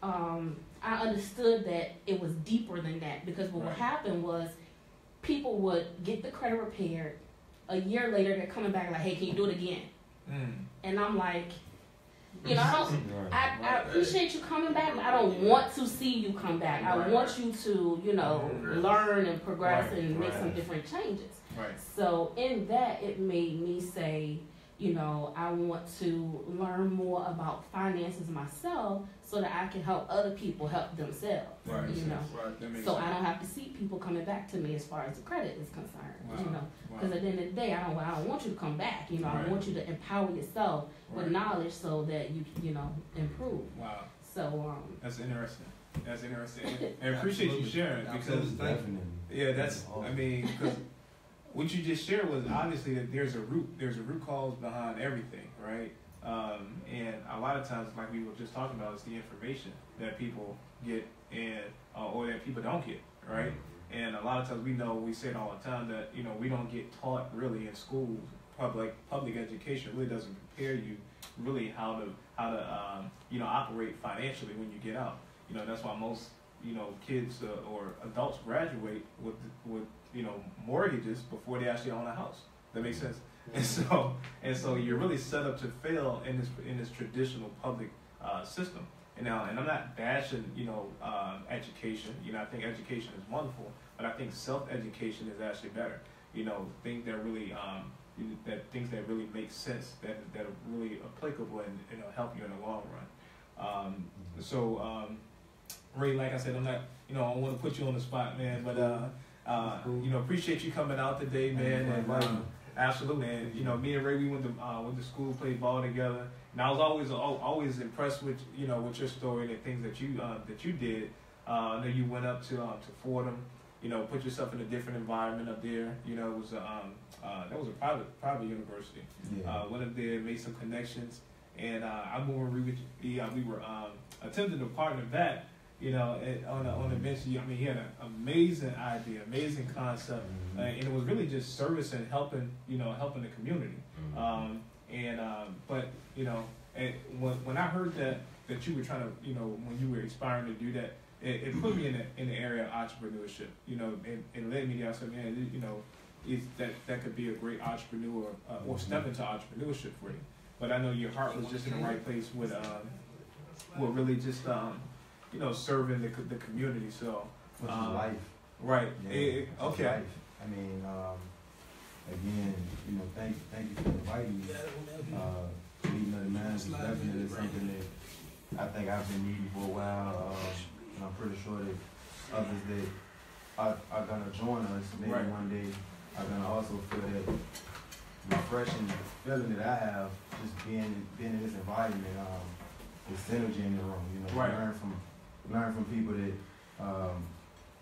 I understood that it was deeper than that, because what would happen was people would get the credit repaired. A year later, they're coming back like, hey, can you do it again? And I'm like, you know, I appreciate you coming back, but I don't want to see you come back. I want you to, you know, learn and progress and make some different changes. So in that, it made me say, you know, I want to learn more about finances myself so that I can help other people help themselves. You know, so I don't have to see people coming back to me as far as the credit is concerned. You know, because at the end of the day, I don't want you to come back. You know, I want you to empower yourself with knowledge so that you know, improve. So that's interesting. That's interesting, and I appreciate you sharing, because that's I mean, because what you just shared was obviously that there's a root cause behind everything, right? And a lot of times, like we were just talking about, is the information that people get and or that people don't get, right? And a lot of times we say it all the time that, you know, we don't get taught really in schools. Public education really doesn't prepare you really how to you know, operate financially when you get out. You know, that's why most, you know, kids or adults graduate with you know, mortgages before they actually own a house. That makes sense. And so you're really set up to fail in this traditional public system. And I'm not bashing, you know, education. You know, I think education is wonderful, but I think self-education is actually better. You know, things that really make sense, that are really applicable and, you know, help you in the long run. Ray, like I said, I'm not, you know, I don't want to put you on the spot, man, but you know, appreciate you coming out today, man, and absolutely. And you know, me and Ray, we went to school, played ball together, and I was always impressed with, you know, with your story and the things that you did. I know you went up to Fordham, you know, put yourself in a different environment up there. You know, it was that was a private university. Went up there, made some connections, and I moved we were attempting to partner back. You know, on the bench. I mean, he had an amazing idea, amazing concept, and it was really just service and helping the community. But you know, and when I heard that you were trying to, you know, when you were aspiring to do that, it put me in the area of entrepreneurship. You know, and led me there. I said, man, you know, that could be a great entrepreneur or step into entrepreneurship for you. But I know your heart was just in the right place with really just you know, serving the community. So which is life, right? Yeah, okay. Life. I mean, again, you know, thank you for inviting me. Meeting other man is definitely something that I think I've been needing for a while, and I'm pretty sure that others that are gonna join us maybe one day are gonna also feel that refreshing feeling that I have just being in this environment. The synergy in the room, you know, learn from people that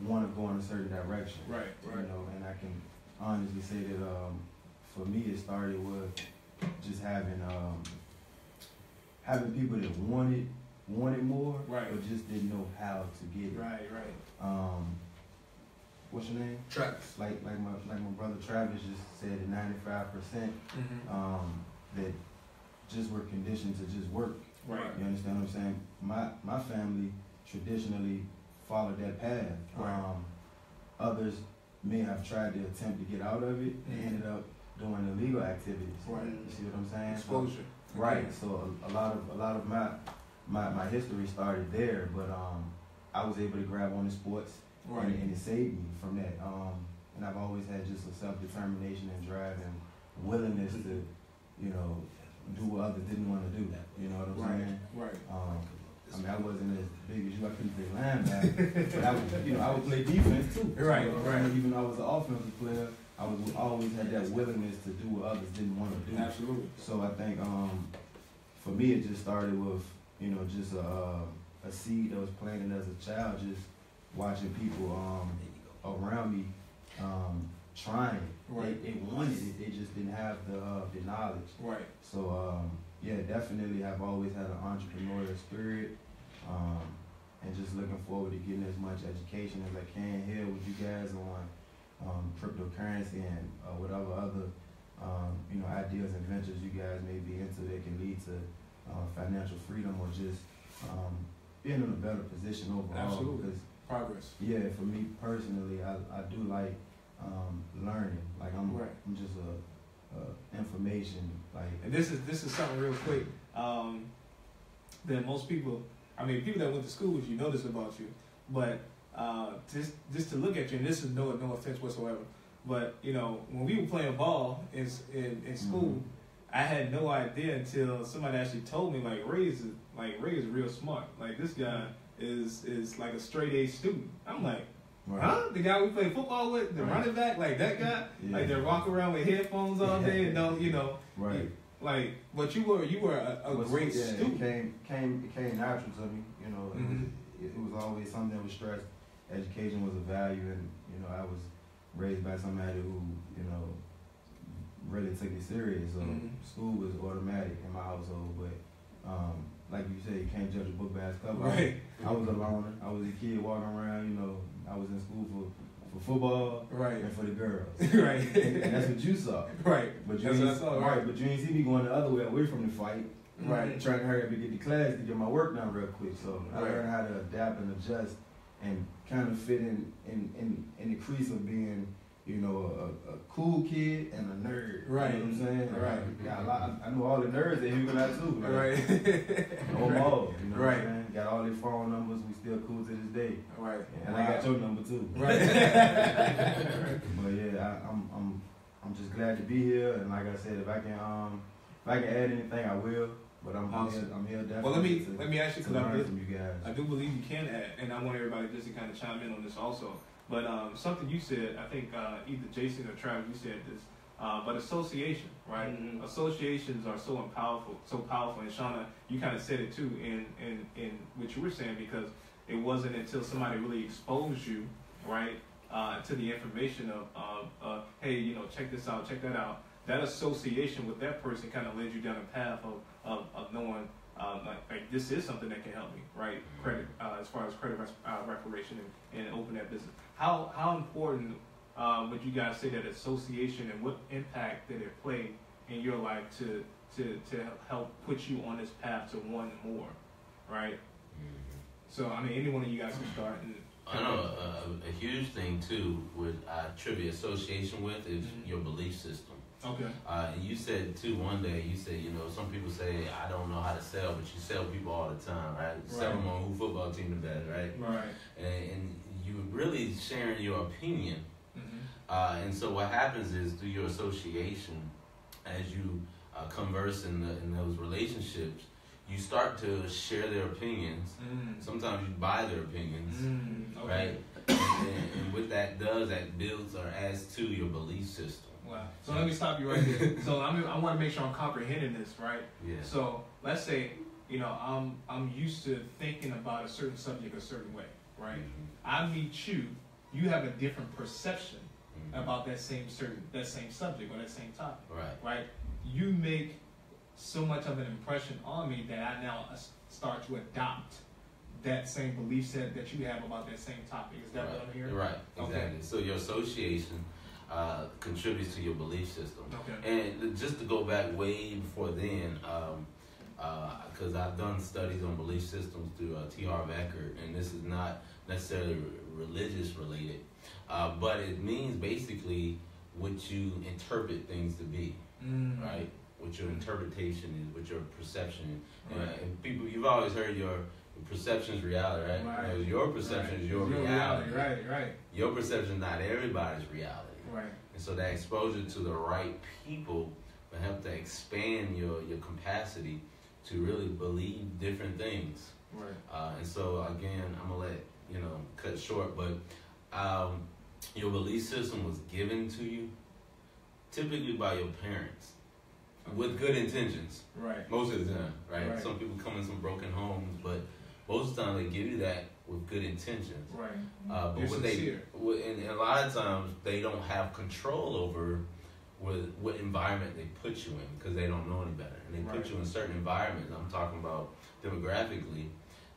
want to go in a certain direction. You know, and I can honestly say that for me it started with just having people that wanted more, but just didn't know how to get it. What's your name? Travis. Like my brother Travis just said, that 95% that just were conditioned to just work. You understand what I'm saying? My family traditionally followed that path. Others may have tried to attempt to get out of it and ended up doing illegal activities. You see what I'm saying? Exposure. So a lot of my history started there, but I was able to grab on the sports and it saved me from that. And I've always had just a self-determination and drive and willingness to, you know, do what others didn't want to do. You know what I'm saying? I mean, I wasn't as big as you. I couldn't play linebacker, but I would play defense too. Even though I was an offensive player, I always had that willingness to do what others didn't want to do. Absolutely. So I think for me, it just started with, you know, just a seed that was planted as a child, just watching people around me trying. They wanted it, they just didn't have the knowledge. So yeah, definitely have always had an entrepreneurial spirit, and just looking forward to getting as much education as I can here with you guys on cryptocurrency and whatever other you know, ideas and ventures you guys may be into that can lead to financial freedom or just being in a better position overall. Absolutely. Because, progress. yeah, for me personally, I do like learning. Like I'm just a information like. And this is something real quick that most people, I mean, people that went to school with you know this about you, but just to look at you, and this is no offense whatsoever, but you know, when we were playing ball in school, I had no idea until somebody actually told me Ray is real smart. Like this guy is like a straight A student. I'm like, huh? The guy we play football with, the running back, like that guy, like they walk around with headphones all day and don't, you know, like. But you were a great student. It came natural to me. You know, it was always something that was stressed. Education was a value, and you know, I was raised by somebody who, you know, really took it serious. So school was automatic in my household, but like you said, you can't judge a book by its cover. Right. I was a loner. I was a kid walking around. You know, I was in school for football, and for the girls, right. And that's what you saw, right. But you but you ain't see me going the other way, away from the fight, right. Trying to hurry up and get to class to get my work done real quick. So I learned how to adapt and adjust and kind of fit in the crease of being, you know, a cool kid and a nerd. Right. You know what I'm saying? Right. Got I know all the nerds that Huguenot too. Right. No more. You know what I'm saying? Got all their phone numbers. We still cool to this day. Right. And I got your number too. Right. But yeah, I'm just glad to be here. And like I said, if I can add anything, I will. But I'm here definitely. Well, let me ask you, because I do believe you can add, and I want everybody just to kind of chime in on this also. But something you said, I think either Jason or Travis, you said this. But association, right? Mm-hmm. Associations are so powerful. And Shauna, you kind of said it too in what you were saying, because it wasn't until somebody really exposed you, right, to the information of hey, you know, check this out, check that out. That association with that person kind of led you down a path of knowing like this is something that can help me, right? Credit as far as credit reparation and open that business. How important would you guys say that association, and what impact did it play in your life to help put you on this path to want more, right? Mm-hmm. So I mean, any one of you guys can start. And I know a huge thing too, what I attribute association with is your belief system. Okay. You said too one day, you said, you know, some people say, I don't know how to sell, but you sell people all the time, right? Sell them on who football team the best, right? Right. And you really sharing your opinion. Mm-hmm. And so what happens is, through your association, as you converse in those relationships, you start to share their opinions. Sometimes you buy their opinions, okay. right? And what that does, that builds or adds to your belief system. Wow. So let me stop you right there. So I want to make sure I'm comprehending this, right? Yeah. So let's say, you know, I'm used to thinking about a certain subject a certain way, right? Mm-hmm. I meet you, you have a different perception about that same subject or that same topic, right? You make so much of an impression on me that I now start to adopt that same belief set that you have about that same topic. Is that what I'm hearing? Right. Exactly. Okay. So your association contributes to your belief system. Okay. And just to go back way before then, because I've done studies on belief systems through T.R. Becker, and this is not necessarily religious related, but it means basically what you interpret things to be, right? What your interpretation is, what your perception is. Right. And people, you've always heard your perception is reality, right? You know, your perception is your reality. Right. Your perception is not everybody's reality. Right. And so that exposure to the right people will help to expand your capacity to really believe different things. Right. And so again, I'm gonna let you know cut short, but your belief system was given to you typically by your parents with good intentions. Right. Most of the time, right? Some people come in some broken homes, but most of the time they give you that with good intentions. Right. But and a lot of times they don't have control over what environment they put you in, because they don't know any better. And they put you in certain environments, I'm talking about demographically,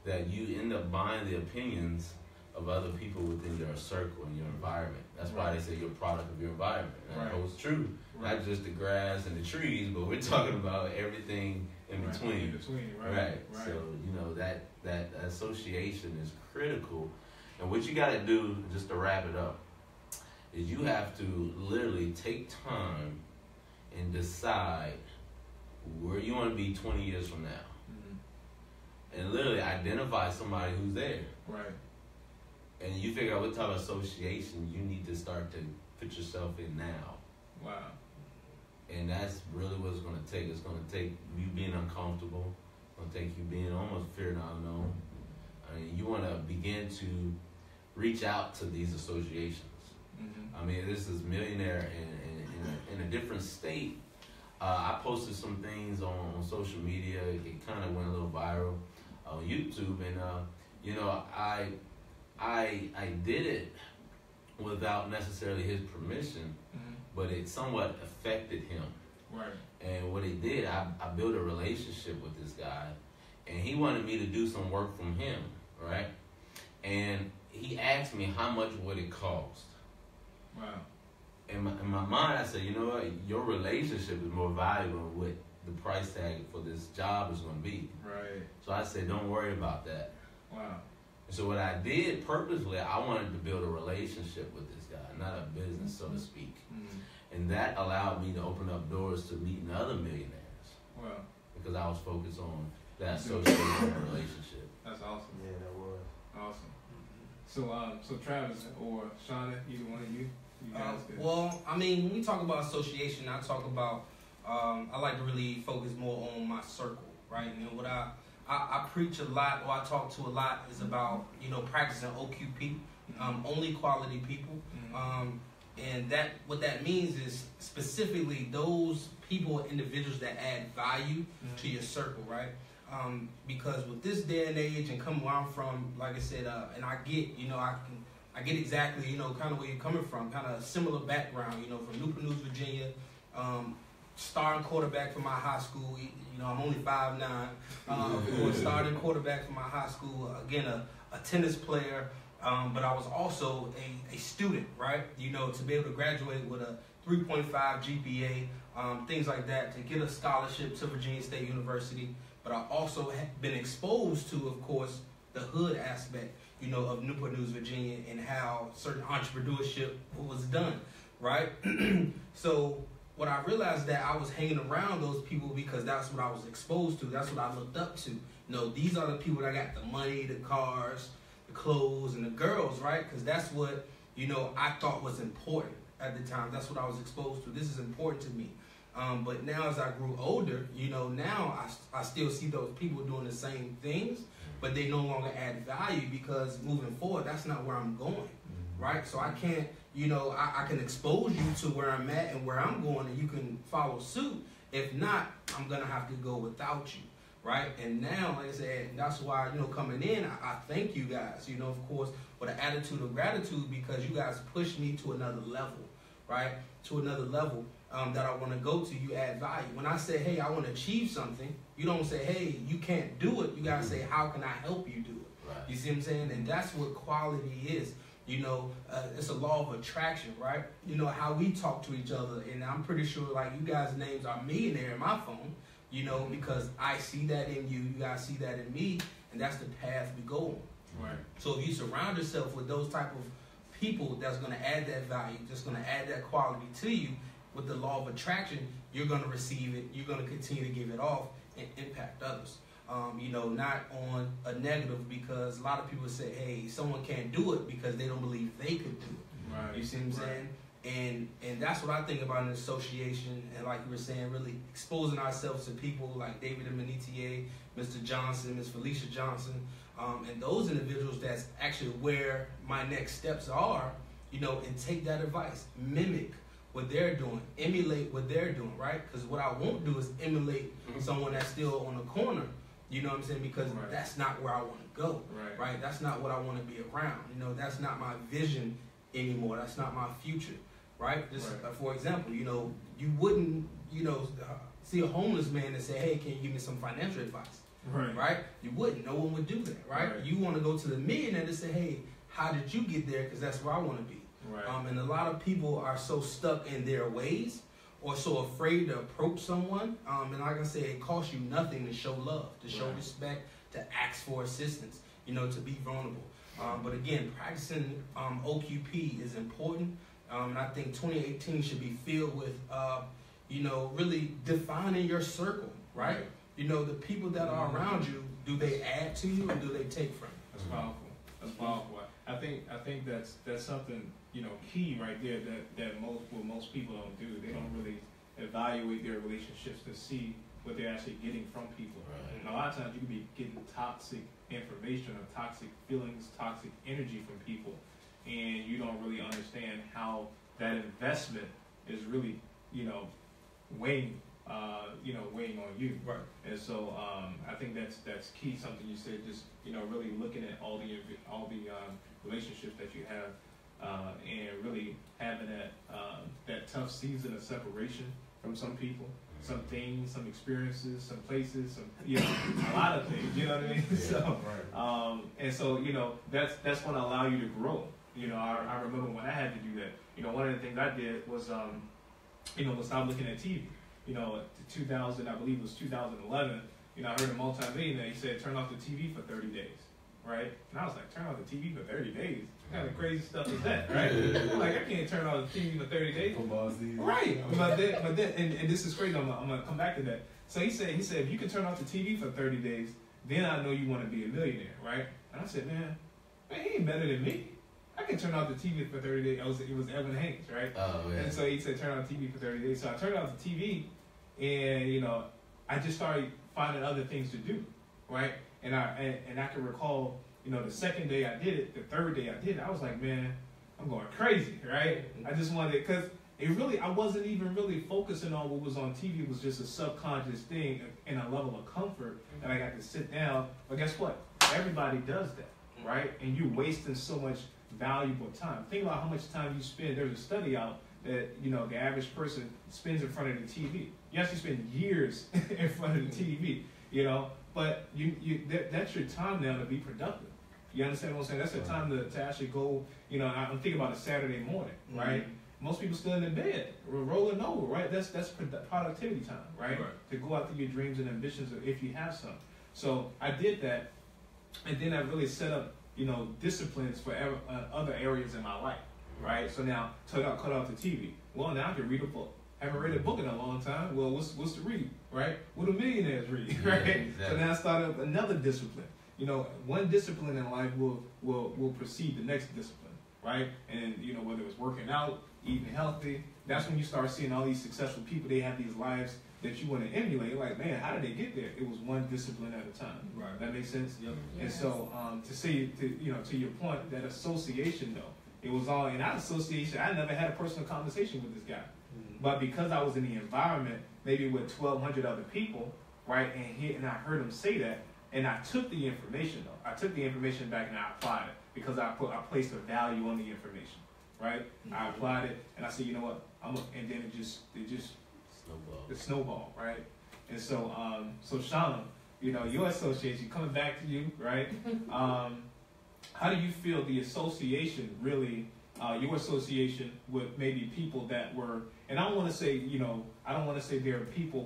that you end up buying the opinions of other people within your circle and your environment. That's why they say you're a product of your environment. And that holds true. Not just the grass and the trees, but we're talking about everything in between. In between, right. Right. So, you know, that association is critical. And what you got to do, just to wrap it up, is you have to literally take time and decide where you want to be 20 years from now. Mm-hmm. And literally identify somebody who's there. Right. And you figure out what type of association you need to start to put yourself in now. Wow. And that's really what it's going to take. It's going to take you being uncomfortable. It's going to take you being almost fear the unknown. I mean, you want to begin to reach out to these associations. Mm-hmm. I mean, this is Millionaire in a different state. I posted some things on social media. It kind of went a little viral on YouTube. And, you know, I did it without necessarily his permission, mm-hmm. but it somewhat affected him. Right. And what he did, I built a relationship with this guy, and he wanted me to do some work from him, right? And he asked me how much would it cost. Wow. In my mind, I said, you know what? Your relationship is more valuable than what the price tag for this job is going to be. Right. So I said, don't worry about that. Wow. So what I did purposely, I wanted to build a relationship with this guy, not a business, so to speak. Mm-hmm. And that allowed me to open up doors to meeting other millionaires. Wow. Because I was focused on that association relationship. That's awesome. Yeah, that was. Awesome. So Travis or Shauna, either one of you guys could. Well, I mean, when we talk about association, I talk about, I like to really focus more on my circle, right? You know, what I preach a lot, or I talk to a lot, is about, you know, practicing OQP, only quality people. And that what that means is specifically those people, individuals that add value to your circle, right? Because with this day and age and coming where I'm from, like I said, and I get, you know, I get exactly, you know, kind of where you're coming from, kind of similar background, you know, from Newport News, Virginia, starting quarterback for my high school. You know, I'm only 5'9". Starting quarterback for my high school. Again, a tennis player, but I was also a student, right? You know, to be able to graduate with a 3.5 GPA, things like that, to get a scholarship to Virginia State University. But I also have been exposed to, of course, the hood aspect, you know, of Newport News, Virginia, and how certain entrepreneurship was done, right? So what I realized that I was hanging around those people because that's what I was exposed to. That's what I looked up to. You know, these are the people that got the money, the cars, the clothes, and the girls, right? Because that's what, you know, I thought was important at the time. That's what I was exposed to. This is important to me. But now as I grew older, you know, now I still see those people doing the same things, but they no longer add value because moving forward, that's not where I'm going, right? So I can't, you know, I can expose you to where I'm at and where I'm going, and you can follow suit. If not, I'm going to have to go without you, right? And now, like I said, that's why, you know, coming in, I thank you guys, you know, of course, with an attitude of gratitude, because you guys pushed me to another level, right? To another level that I want to go to. You add value. When I say, hey, I want to achieve something, you don't say, hey, you can't do it. You got to say, how can I help you do it? Right. You see what I'm saying? And that's what quality is. You know, it's a law of attraction, right? You know, how we talk to each other. And I'm pretty sure, like, you guys' names are millionaire in my phone, you know, because I see that in you. You guys see that in me. And that's the path we go on. Right. So if you surround yourself with those type of people that's going to add that value, that's going to add that quality to you, with the law of attraction, you're going to receive it. You're going to continue to give it off and impact others. You know, not on a negative, because a lot of people say, hey, someone can't do it because they don't believe they could do it. Right. You see what I'm saying? And that's what I think about an association. And like you were saying, really exposing ourselves to people like David Emanitier, Mr. Johnson, Ms. Felicia Johnson, and those individuals that's actually where my next steps are, you know, and take that advice, mimic what they're doing, emulate what they're doing, right? Because what I won't do is emulate someone that's still on the corner, you know what I'm saying? Because that's not where I want to go, right? That's not what I want to be around. You know, that's not my vision anymore. That's not my future, right? Just for example, you know, you wouldn't, you know, see a homeless man and say, hey, can you give me some financial advice? Right? You wouldn't. No one would do that, right? You want to go to the millionaire to say, hey, how did you get there? Because that's where I want to be. Right. And a lot of people are so stuck in their ways, or so afraid to approach someone. And like I said, it costs you nothing to show love, to show respect, to ask for assistance, you know, to be vulnerable. But again, practicing OQP is important. And I think 2018 should be filled with, you know, really defining your circle, right? You know, the people that are around you, do they add to you or do they take from you? That's powerful. That's powerful. I think that's something, you know, key right there that most people don't do. They don't really evaluate their relationships to see what they're actually getting from people. Right. And a lot of times you can be getting toxic information or toxic feelings, toxic energy from people, and you don't really understand how that investment is really, you know, weighing on you. Right. And so I think that's key. Something you said, just, you know, really looking at all the relationships that you have, and really having that tough season of separation from some people, some things, some experiences, some places, some, you know, a lot of things. You know what I mean? Yeah, so, right. And so, you know, that's going to allow you to grow. You know, I remember when I had to do that. You know, one of the things I did was, you know, was stop looking at TV. You know, 2000, I believe it was 2011, you know, I heard a multi-millionaire, he said, turn off the TV for 30 days, right? And I was like, turn off the TV for 30 days? What kind of crazy stuff is that, right? I'm like, I can't turn off the TV for 30 days. Right. But then, and this is crazy, I'm going to come back to that. So he said, if you can turn off the TV for 30 days, then I know you want to be a millionaire, right? And I said, man, he ain't better than me. I can turn off the TV for 30 days. It was Evan Haynes, right? Oh, yeah. And so he said, turn off the TV for 30 days. So I turned off the TV, and, you know, I just started finding other things to do, right? And I can recall, you know, the second day I did it, the third day I did it, I was like, man, I'm going crazy, right? I just wanted it, because I wasn't even really focusing on what was on TV. It was just a subconscious thing and a level of comfort that I got to sit down. But guess what? Everybody does that, right? And you're wasting so much valuable time. Think about how much time you spend. There's a study out that, you know, the average person spends in front of the TV. You actually spend years in front of the TV, you know, but that's your time now to be productive. You understand what I'm saying? That's the time to actually go, you know, I'm thinking about a Saturday morning, right? Most people still in their bed, rolling over, right? That's productivity time, right? To go after your dreams and ambitions if you have some. So I did that, and then I really set up, you know, disciplines for other areas in my life, right? So now, cut off the TV. Well, now I can read a book. I haven't read a book in a long time. Well, what's to read, right? What do millionaires read, right? Exactly. So now I started up another discipline. You know, one discipline in life will precede the next discipline, right? And, you know, whether it's working out, eating healthy, that's when you start seeing all these successful people. They have these lives that you want to emulate. You're like, man, how did they get there? It was one discipline at a time. Right. That makes sense? Yep. Yes. And so, to your point, that association, though, it was all in that association. I never had a personal conversation with this guy. But because I was in the environment, maybe with 1,200 other people, right, and I heard him say that, and I took the information, though. I took the information back and I applied it because I placed a value on the information, right? I applied it, and I said, you know what, and then it just snowball, right? And so, Shauna, you know, your association, coming back to you, right? How do you feel the association really, your association with maybe people that were, and I don't want to say, you know, I don't want to say there are people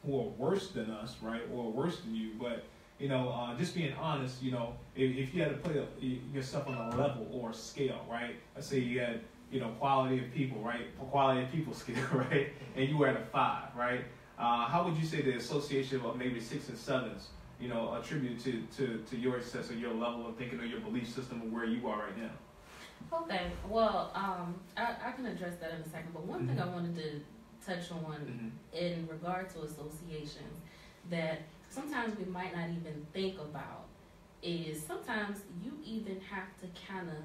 who are worse than us, right, or worse than you, but, you know, just being honest, you know, if you had to put yourself on a level or a scale, right? Let's say you had, you know, quality of people, right? Quality of people scale, right? And you were at a 5, right? How would you say the association of maybe 6 and 7s, you know, attributed to your success or your level of thinking or your belief system of where you are right now? Okay, well, I can address that in a second, but one thing I wanted to touch on in regard to associations that sometimes we might not even think about is sometimes you even have to kind of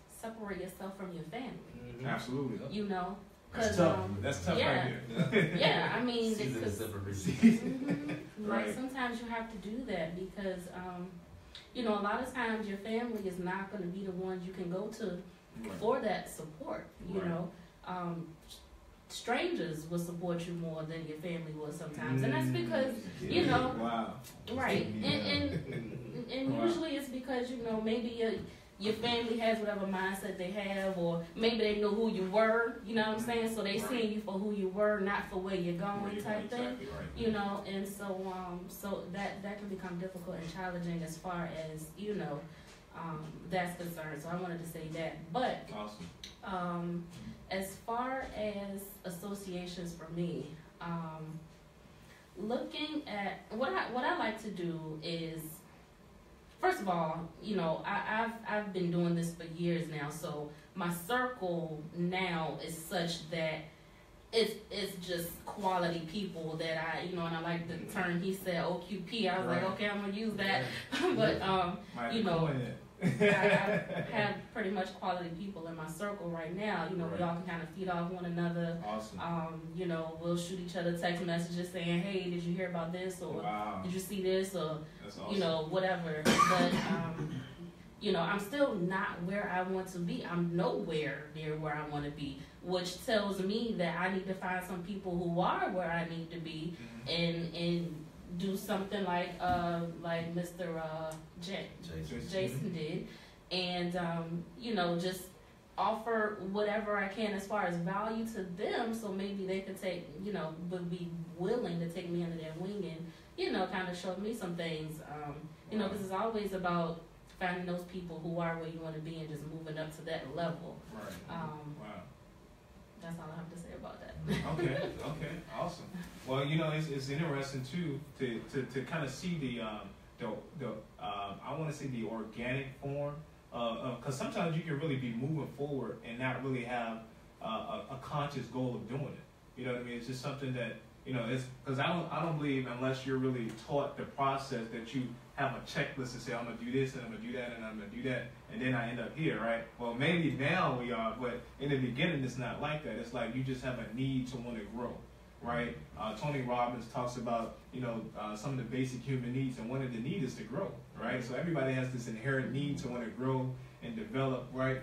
separate yourself from your family. Absolutely. You know? That's tough. That's tough right here. Yeah, I mean, like sometimes you have to do that because, you know, a lot of times your family is not going to be the ones you can go to for that support. You know, strangers will support you more than your family will sometimes, and that's because you know, right? And usually it's because you know maybe your family has whatever mindset they have, or maybe they know who you were, you know what I'm saying? So they seeing you for who you were, not for where you're going type thing, you know? And so, so that can become difficult and challenging as far as, you know, that's concerned. So I wanted to say that. But as far as associations for me, looking at what I like to do is, first of all, you know, I've been doing this for years now, so my circle now is such that it's just quality people that I, you know, and I like the term he said, OQP. I was like, okay, I'm gonna use that. But you know, I have pretty much quality people in my circle right now. You know, we all can kind of feed off one another. Awesome. You know, we'll shoot each other text messages saying, hey, did you hear about this? Or did you see this? Or, awesome. You know, whatever. But, you know, I'm still not where I want to be. I'm nowhere near where I want to be, which tells me that I need to find some people who are where I need to be, and do something like Mr. Jason did, and you know, just offer whatever I can as far as value to them, so maybe they could take, you know, would be willing to take me under their wing and, you know, kind of show me some things, you know, because it's always about finding those people who are where you want to be and just moving up to that level. That's all I have to say about that. Okay, awesome. Well, you know, it's interesting too to kind of see the I want to say the organic form, because sometimes you can really be moving forward and not really have a conscious goal of doing it. You know what I mean? It's just something that, you know, it's because I don't believe unless you're really taught the process that you have a checklist to say, I'm gonna do this and I'm gonna do that and I'm gonna do that, and then I end up here, right? Well, maybe now we are, but in the beginning it's not like that. It's like you just have a need to want to grow, right? Tony Robbins talks about, you know, some of the basic human needs, and one of the needs is to grow, right? So everybody has this inherent need to want to grow and develop, right?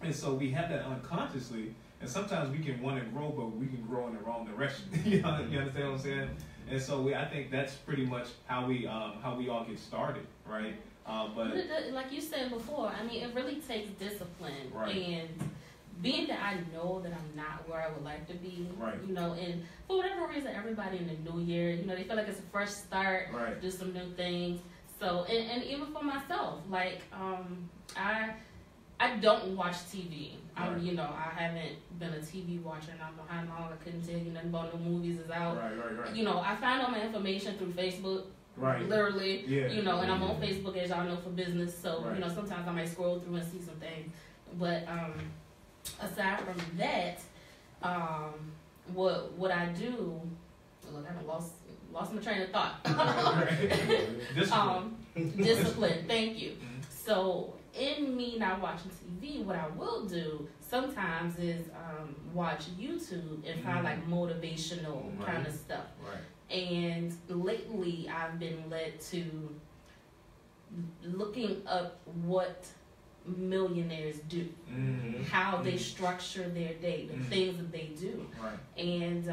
And so we have that unconsciously, and sometimes we can want to grow, but we can grow in the wrong direction. You understand what I'm saying? And so I think that's pretty much how we all get started, right? But like you said before, I mean, it really takes discipline, right. And being that I know that I'm not where I would like to be, right. You know, and for whatever reason, everybody in the new year, you know, they feel like it's a fresh start, right. Do some new things. So, and even for myself, like, I don't watch TV. Right. You know, I haven't been a TV watcher, and I'm behind all. I couldn't tell you nothing about no movies is out. Right. You know, I find all my information through Facebook. Right. Literally. Yeah. You know, and I'm on Facebook, as y'all know, for business. So, right. You know, sometimes I might scroll through and see some things. But aside from that, what I do, look, I lost my train of thought. Discipline. Thank you. So, in me not watching TV, what I will do sometimes is watch YouTube and find like motivational kind of stuff. Right. And lately, I've been led to looking up what millionaires do, how they structure their day, the things that they do. Right. And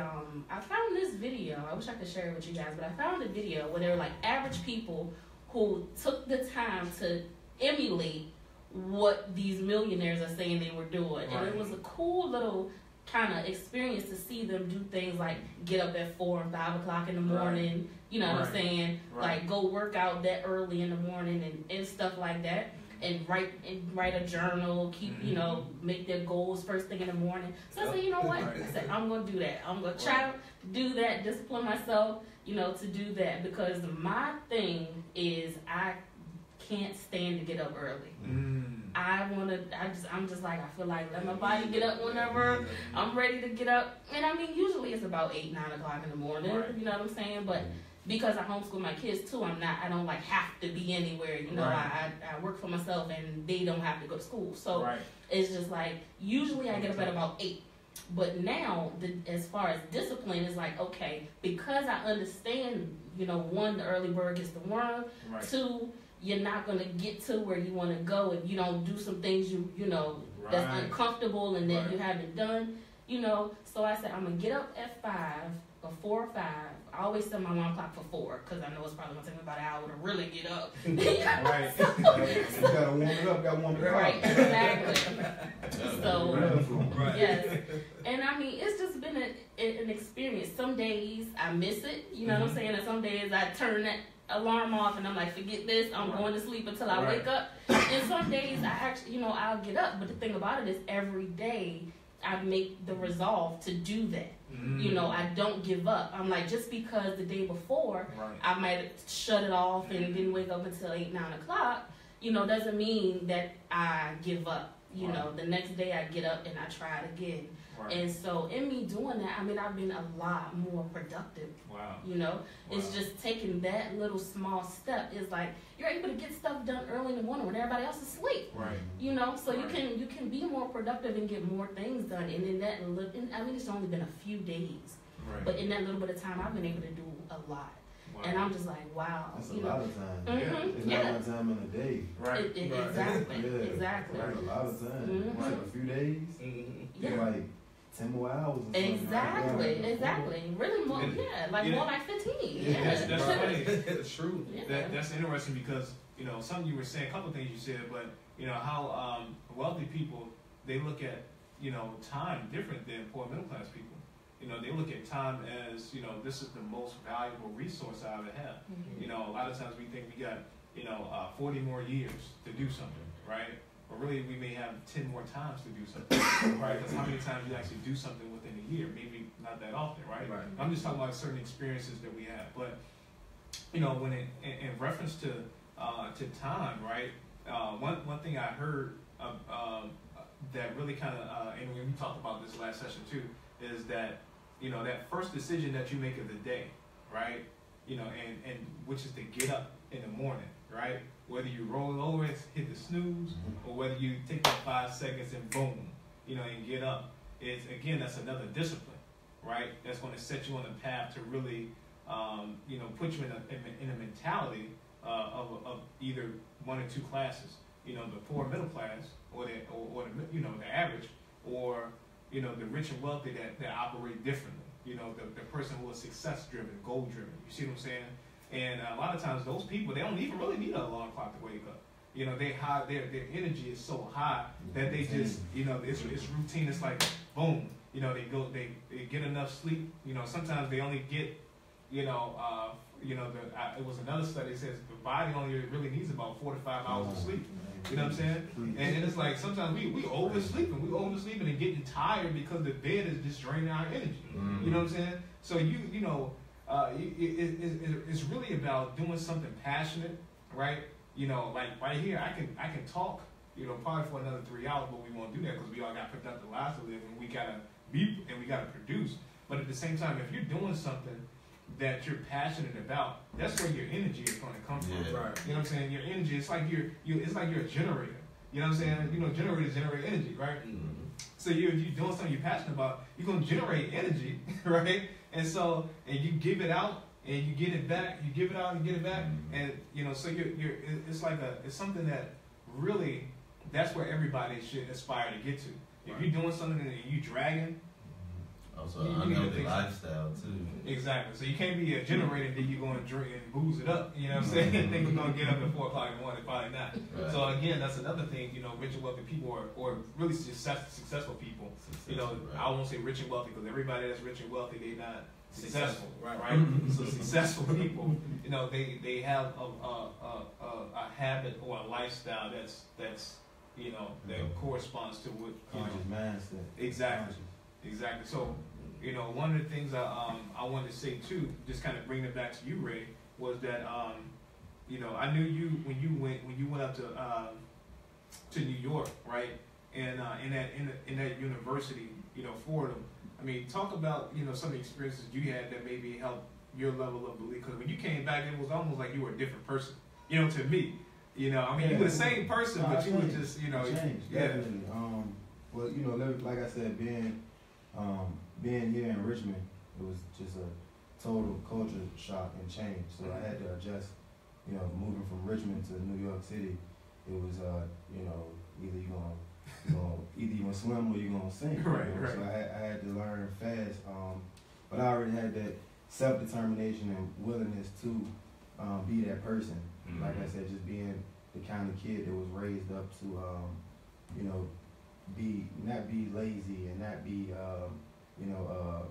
I found this video. I wish I could share it with you guys, but I found a video where they were like average people who took the time to emulate what these millionaires are saying they were doing. Right. And it was a cool little kind of experience to see them do things like get up at 4 and 5 o'clock in the morning, right. You know what I'm saying? Right. Like go work out that early in the morning and stuff like that. And write a journal, keep, you know, make their goals first thing in the morning. So I said, you know what? I said, I'm going to do that. I'm going to try to do that, discipline myself, you know, to do that. Because my thing is I can't stand to get up early. I'm just like, I feel like let my body get up whenever I'm ready to get up. And I mean, usually it's about 8, 9 o'clock in the morning, right. You know what I'm saying? But because I homeschool my kids too, I don't like have to be anywhere, you know, right. I work for myself and they don't have to go to school. So right. It's just like, usually I get up at about 8. But now, as far as discipline, it's like, okay, because I understand, you know, 1, the early bird gets the worm. Right. 2, you're not going to get to where you want to go if you don't do some things you know, right. That's uncomfortable and that right. you haven't done, you know. So I said, I'm going to get up at 5 or 4 or 5. I always set my alarm clock for 4 because I know it's probably going to take me about an hour to really get up. Right. You gotta warm it up, gotta warm it up. Right, exactly. So, Right. yes. And I mean, it's just been an experience. Some days I miss it, you know what I'm saying? And some days I turn that alarm off and I'm like, forget this, I'm going to sleep until I wake up. And some days I actually, you know, I'll get up. But the thing about it is every day I make the resolve to do that. You know, I don't give up. I'm like, just because the day before I might shut it off and didn't wake up until 8, 9 o'clock, you know, doesn't mean that I give up. You know, the next day I get up and I try it again. And so in me doing that, I mean, I've been a lot more productive. You know, it's just taking that little small step is like, you're able to get stuff done early in the morning when everybody else is asleep. You know, so you can be more productive and get more things done. And in that little, I mean, it's only been a few days, but in that little bit of time, I've been able to do a lot. And I'm just like, wow. That's a lot of time. It's not one time in a day. Exactly. Exactly. That's a lot of time. Like a few days. Like 10 more hours or something. Exactly. Really more, more like 15. That's funny. It's true. That's interesting because, you know, something you were saying, a couple of things you said, but, you know, how wealthy people, they look at, you know, time different than poor middle class people. You know, they look at time as, you know, this is the most valuable resource I ever have. You know, a lot of times we think we got, you know, 40 more years to do something, right? But really, we may have 10 more times to do something, right? Because how many times you actually do something within a year? Maybe not that often, right? I'm just talking about certain experiences that we have. But, you know, when in reference to time, right? One thing I heard that really kind of, and we talked about this last session too, is that, you know, that first decision that you make of the day, right? You know, and which is to get up in the morning, right? Whether you roll over and hit the snooze, or whether you take that 5 seconds and boom, you know, and get up. It's, again, that's another discipline, right? That's going to set you on the path to really, you know, put you in a mentality of either 1 or 2 classes. You know, the poor middle class, or the you know, the average, or, you know, the rich and wealthy that operate differently. You know, the person who is success driven, goal driven. You see what I'm saying? And a lot of times those people, they don't even really need an alarm clock to wake up. You know, their energy is so high that they just, you know, it's routine. It's like boom. You know, they get enough sleep. You know, sometimes they only get, it was another study that says the body only really needs about 4 to 5 hours of sleep. You know what I'm saying? And it's like sometimes we oversleeping and getting tired because the bed is just draining our energy. You know what I'm saying? So it's really about doing something passionate, right? You know, like right here, I can talk, you know, probably for another 3 hours, but we won't do that because we all got productive lives to live, and we gotta produce. But at the same time, if you're doing something that you're passionate about, that's where your energy is going to come from. You know what I'm saying? Your energy, it's like it's like you're a generator. You know what I'm saying? You know, generators generate energy, right? So you're doing something you're passionate about, you're going to generate energy, right? And so, and you give it out, and you get it back. You give it out and get it back, and you know. So it's something that really, that's where everybody should aspire to get to. If you're doing something and you dragging. Also, unhealthy lifestyle too. Exactly. So you can't be a generator that you're going to drink and booze it up. You know what I'm saying? Think you're going to get up at 4 o'clock in the morning. Probably not. So again, that's another thing. You know, rich and wealthy people or really successful people. You know, I won't say rich and wealthy because everybody that's rich and wealthy, they're not successful, right? So successful people, you know, they have a habit or a lifestyle that's you know, that corresponds to what conscious mindset. Exactly. So, you know, one of the things I wanted to say too, just kind of bringing it back to you, Ray, was that you know, I knew you when you went up to New York, right? And in that university, you know, Fordham. I mean, talk about, you know, some of the experiences you had that maybe helped your level of belief. Because when you came back, it was almost like you were a different person. You know, to me, you know, I mean, you were the same person, but you were just, you know, changed. Definitely. Well, you know, like I said, being here in Richmond, it was just a total culture shock and change. So I had to adjust. You know, moving from Richmond to New York City, it was you know, either you're gonna swim or you're gonna sink. Right. So I had to learn fast. But I already had that self-determination and willingness to be that person. Like I said, just being the kind of kid that was raised up to, you know, not be lazy and not be, you know,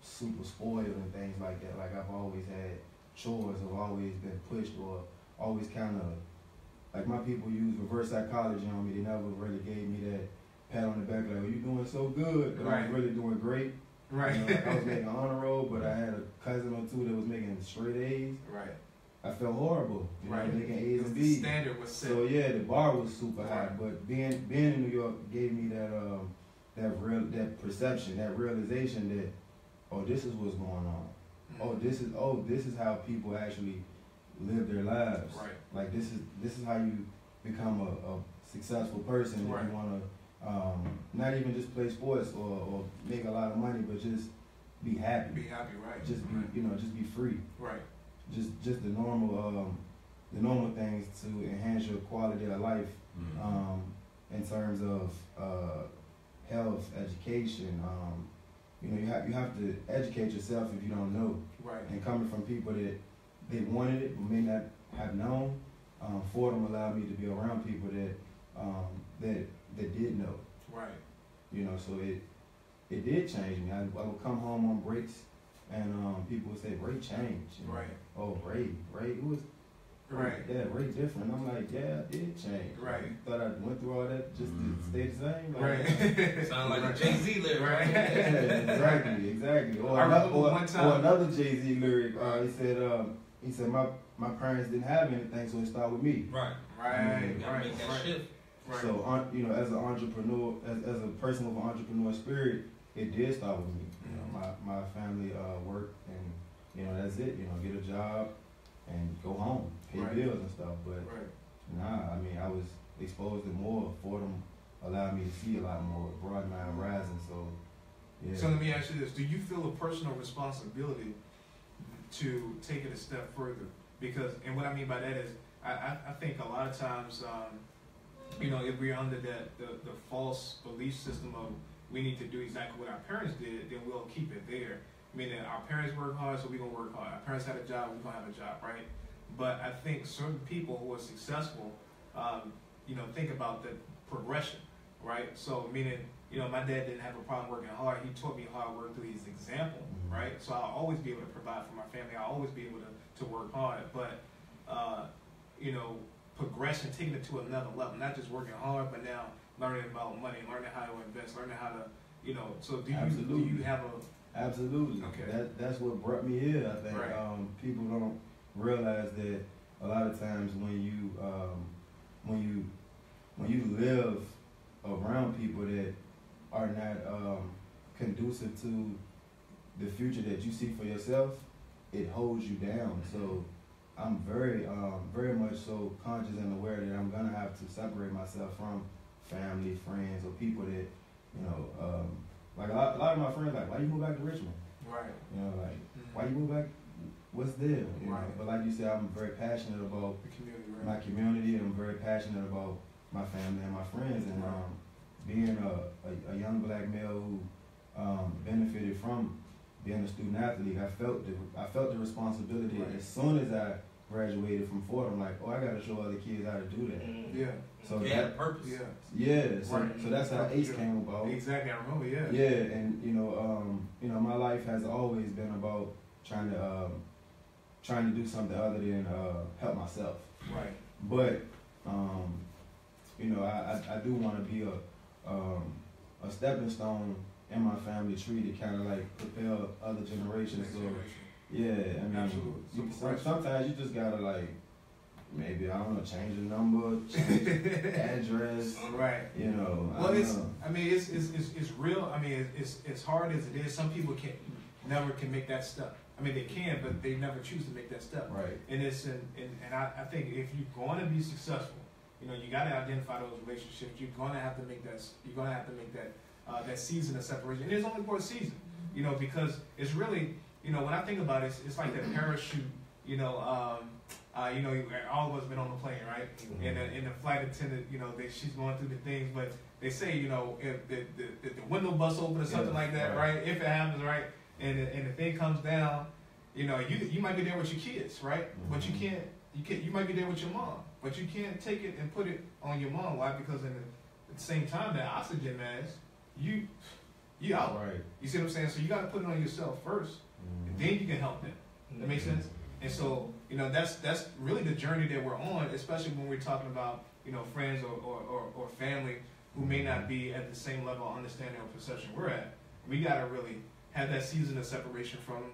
super spoiled and things like that. Like I've always had chores, I've always been pushed, or always kind of, like my people use reverse psychology on me. They never really gave me that pat on the back like, oh, you doing so good, but I was really doing great. Right. You know, like I was making honor roll, but I had a cousin or two that was making straight A's. Right. I felt horrible, you know, making A's and The B's. standard was set. So yeah, the bar was super high, but being in New York gave me that perception, that realization that, oh, this is what's going on. This is how people actually live their lives. Right. Like this is how you become a successful person if you want to not even just play sports or make a lot of money, but just be happy. Be happy, right? Just be just be free. Right. Just the normal things to enhance your quality of life. In terms of health, education. You know, you have to educate yourself if you don't know. Right. And coming from people that they wanted it but may not have known, Fordham allowed me to be around people that did know. Right. You know, so it did change me. I would come home on breaks and people would say, Ray changed. You know? Right. Oh, Ray, it was. Right. Yeah, Ray different. I'm like, yeah, I did change. Right. I thought I went through all that just to stay the same. Like, right. Sound like a Jay-Z lyric, right? Yeah, exactly. Or another Jay-Z lyric. He said, my parents didn't have anything, so it started with me. Right. Right. Gotta make that shift. Right. So, you know, as an entrepreneur, as a person with an entrepreneur spirit, it did start with me. You know, my family worked, and you know, that's it. You know, get a job and go home, pay bills and stuff. But nah, I mean, I was exposed to more. Fordham allowed me to see a lot more, broaden my horizon. So, yeah. So let me ask you this: do you feel a personal responsibility to take it a step further? Because, and what I mean by that is, I think a lot of times, you know, if we're under the false belief system of we need to do exactly what our parents did, then we'll keep it there. Meaning our parents work hard, so we're going to work hard. Our parents had a job, we're going to have a job, right? But I think certain people who are successful, you know, think about the progression, right? So meaning, you know, my dad didn't have a problem working hard. He taught me hard work through his example, right? So I'll always be able to provide for my family. I'll always be able to work hard. But, you know, progression, taking it to another level, not just working hard, but now learning about money, learning how to invest, learning how to, you know, so do you have a... Absolutely. Okay. That's what brought me here. I think people don't realize that a lot of times when you live around people that are not conducive to the future that you see for yourself, it holds you down. So I'm very much so conscious and aware that I'm gonna have to separate myself from family, friends, or people that, you know, like a lot of my friends, like, why you move back to Richmond? Right. You know, like, why you move back? What's there? You know? But like you said, I'm very passionate about the community, my community, and I'm very passionate about my family and my friends. And being a young black male who benefited from being a student athlete, I felt the responsibility as soon as I graduated from Fordham. Like, oh, I got to show other kids how to do that. Yeah. So that purpose. Yeah. So that's how ACE came about. Exactly, I remember. Yeah. Yeah, and you know, my life has always been about trying to do something other than help myself. Right. But you know, I do want to be a stepping stone in my family tree to kind of like propel other generations. So yeah, I mean, absolutely. Sometimes you just gotta like, maybe, I don't know, change the number, change the address. Right. You know. Well, it's real. I mean, it's hard as it is. Some people never can make that step. I mean, they can, but they never choose to make that step. Right. And I think if you're going to be successful, you know, you got to identify those relationships. You're going to have to make that. You're going to have to make that season of separation. And it's only for a season, you know, because it's really, you know, when I think about it, it's like that parachute. You know, all of us been on the plane, right? And the flight attendant, you know, she's going through the things, but they say, you know, if the window busts open or something like that, right? If it happens, right? And the thing comes down, you know, you might be there with your kids, right? But you You might be there with your mom, but you can't take it and put it on your mom. Why? Because at the same time, that oxygen mask, you out. Right. You see what I'm saying? So you got to put it on yourself first, and then you can help them. That makes sense. And so, that's really the journey that we're on, especially when we're talking about, friends or family who may not be at the same level of understanding or perception we're at. We got to really have that season of separation from them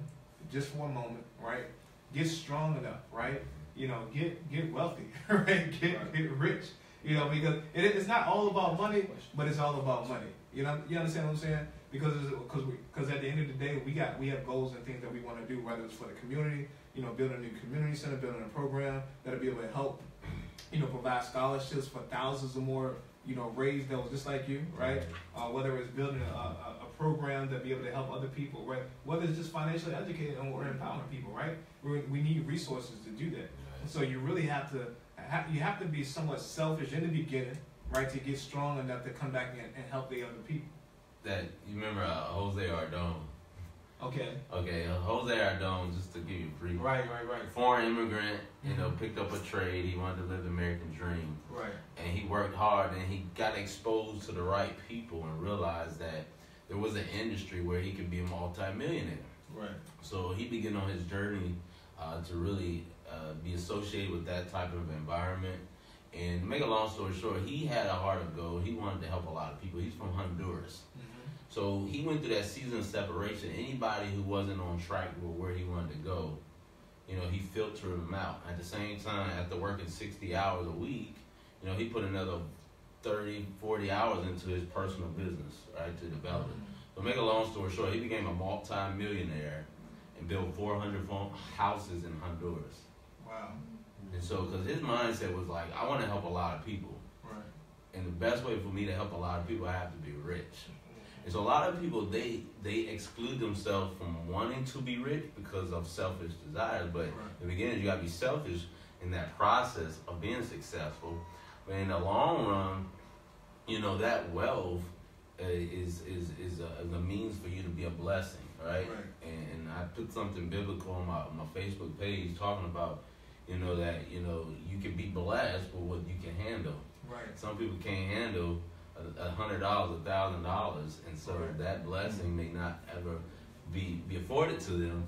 just for a moment, right? Get strong enough, right? Get wealthy, right? Get rich, because it's not all about money, but it's all about money. You understand what I'm saying? Because at the end of the day, we have goals and things that we want to do, whether it's for the community, building a new community center, building a program that'll be able to help, provide scholarships for thousands or more, raise those just like you, right? Whether it's building a program that be able to help other people, right? Whether it's just financially educated or empowering people, right? We need resources to do that. And so you really have to be somewhat selfish in the beginning, right, to get strong enough to come back and help the other people. That you remember Jose Ardone? Okay. Jose Ardone, just to give you a brief. Right. Foreign immigrant, picked up a trade. He wanted to live the American dream. Right. And he worked hard, and he got exposed to the right people and realized that there was an industry where he could be a multi-millionaire. Right. So he began on his journey to really be associated with that type of environment. And to make a long story short, he had a heart of gold. He wanted to help a lot of people. He's from Honduras. So he went through that season of separation. Anybody who wasn't on track with where he wanted to go, he filtered them out. At the same time, after working 60 hours a week, he put another 30, 40 hours into his personal business, right, to develop it. So make a long story short, he became a multi-millionaire and built 400 houses in Honduras. Wow. And so, because his mindset was like, I want to help a lot of people. Right. And the best way for me to help a lot of people, I have to be rich. And so a lot of people, they exclude themselves from wanting to be rich because of selfish desires. But in the beginning, you got to be selfish in that process of being successful. But in the long run, that wealth is a means for you to be a blessing, right? And I put something biblical on my Facebook page talking about, that, you can be blessed with what you can handle. Right. Some people can't handle $100, $1,000, and so that blessing may not ever be afforded to them.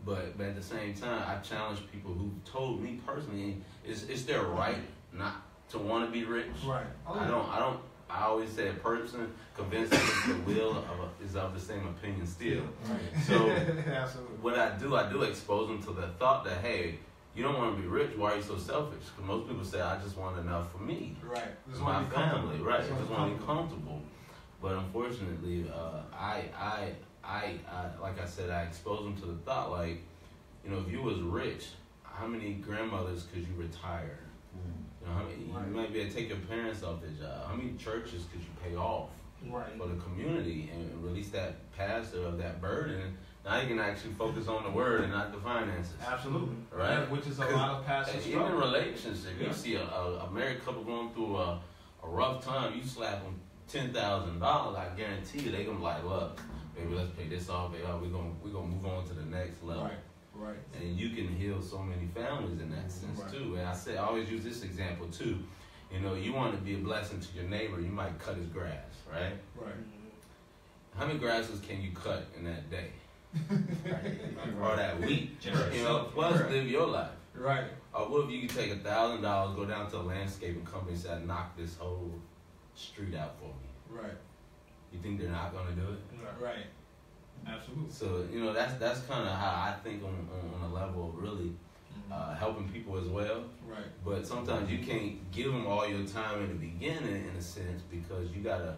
But at the same time, I challenge people who told me personally, it's their right not to want to be rich. Right. I always say a person convinced against the will is of the same opinion still. Right. So Absolutely. what I do expose them to the thought that, hey, you don't want to be rich. Why are you so selfish? Because most people say, I just want enough for me. Right. Just my family. Right. I just want to be comfortable. But unfortunately, I like I said, I expose them to the thought, like, if you was rich, how many grandmothers could you retire? How many, you might be able to take your parents off their job. How many churches could you pay off for the community and release that pastor of that burden? Now you can actually focus on the word and not the finances. Absolutely. Right? Yeah, which is a lot of pastors. Even in relationship, you see a married couple going through a rough time, you slap them $10,000, I guarantee you they gonna be like, look, baby, let's pay this off, baby. We're gonna move on to the next level. Right. And you can heal so many families in that sense too. And I always use this example too. You want to be a blessing to your neighbor, you might cut his grass, right? Right. How many grasses can you cut in that day? Or that week? Plus live your life. Right. Or what if you could take $1,000, go down to a landscaping company and say, knock this whole street out for me? Right. You think they're not gonna do it? Right. Absolutely. So that's kind of how I think on a level of really helping people as well. Right. But sometimes you can't give them all your time in the beginning, in a sense, because you gotta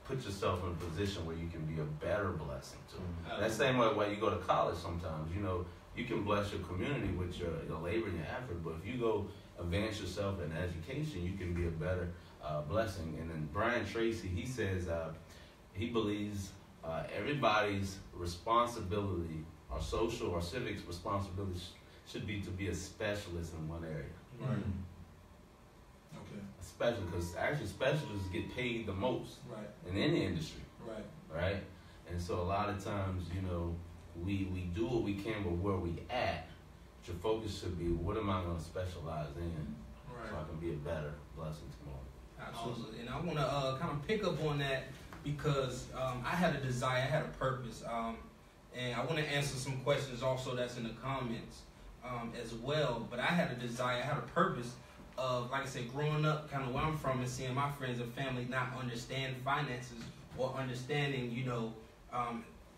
put yourself in a position where you can be a better blessing to them. That same way you go to college sometimes, you can bless your community with your labor and your effort, but if you go advance yourself in education, you can be a better blessing. And then Brian Tracy, he says he believes everybody's responsibility, or social or civic responsibility, should be to be a specialist in one area. Right. Okay. Especially because actually specialists get paid the most in any industry. Right. And so a lot of times, we do what we can, but where we at, your focus should be, what am I going to specialize in, Right. so I can be a better blessing tomorrow. Absolutely. And I want to kind of pick up on that because I had a desire, I had a purpose, and I want to answer some questions also that's in the comments as well. But I had a desire, I had a purpose of, like I said, growing up kind of where I'm from and seeing my friends and family not understand finances or understanding, you know,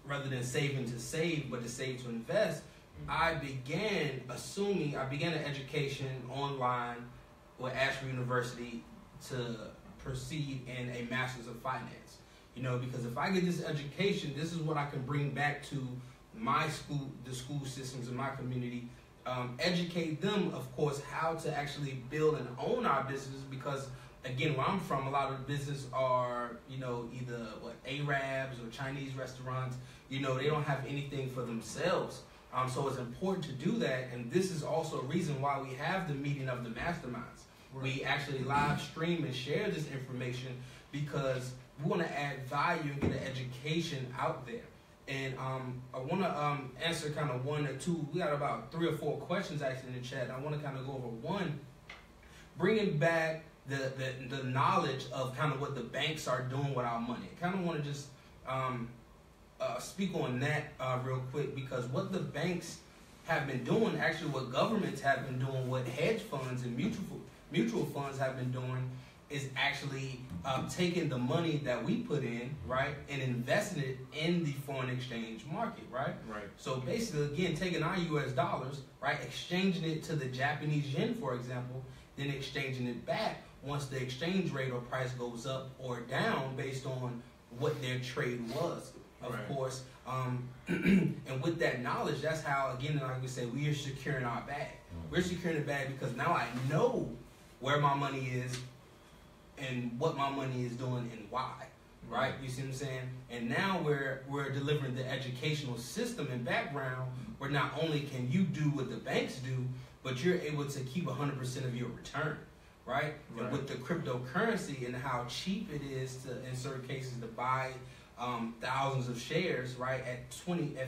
rather than saving to save, but to save to invest. I began an education online with Ashford University to proceed in a Master's of Finance. You know, because if I get this education, this is what I can bring back to my school, the school systems in my community, educate them, of course, how to actually build and own our business. Because again, where I'm from, a lot of the business are, you know, either Arabs or Chinese restaurants. You know, they don't have anything for themselves. So it's important to do that, and this is also a reason why we have the meeting of the masterminds. Right. We actually live stream and share this information because we want to add value and get an education out there. And I want to answer kind of one or two. We got about 3 or 4 questions actually in the chat. I want to kind of go over one, bringing back the knowledge of kind of what the banks are doing with our money. I kind of want to just speak on that real quick, because what the banks have been doing, actually what governments have been doing, what hedge funds and mutual funds have been doing, is actually taking the money that we put in, right, and investing it in the foreign exchange market, right? Right. So basically, again, taking our U.S. dollars, right, exchanging it to the Japanese yen, for example, then exchanging it back once the exchange rate or price goes up or down based on what their trade was. Of course, and with that knowledge, that's how, again, like we say, we are securing our bag. We're securing the bag because now I know where my money is and what my money is doing and why, right? You see what I'm saying? And now we're delivering the educational system and background where not only can you do what the banks do, but you're able to keep 100% of your return, right? And with the cryptocurrency and how cheap it is to, in certain cases, to buy thousands of shares, right, at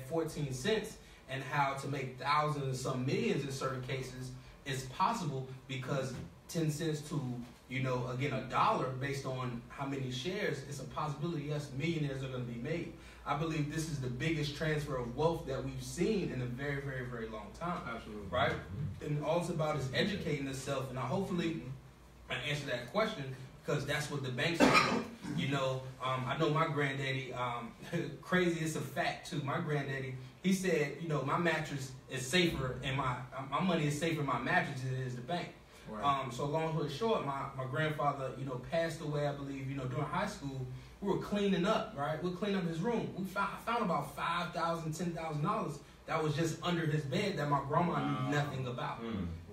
14 cents, and how to make thousands and some millions in certain cases is possible because 10 cents to, you know, again, $1 based on how many shares, it's a possibility, yes, millionaires are going to be made. I believe this is the biggest transfer of wealth that we've seen in a very, very, very long time. Absolutely. Right? And all it's about is educating itself, and hopefully I answer that question, because that's what the banks are doing. You know, I know my granddaddy, crazy, it's a fact too. My granddaddy, he said, you know, my mattress is safer and my money is safer in my mattress than it is the bank. Right. So long story short, my grandfather, you know, passed away, I believe, you know, during high school. We were cleaning up, right? We cleaned up his room. I found about $5,000, $10,000 that was just under his bed that my grandma knew nothing about.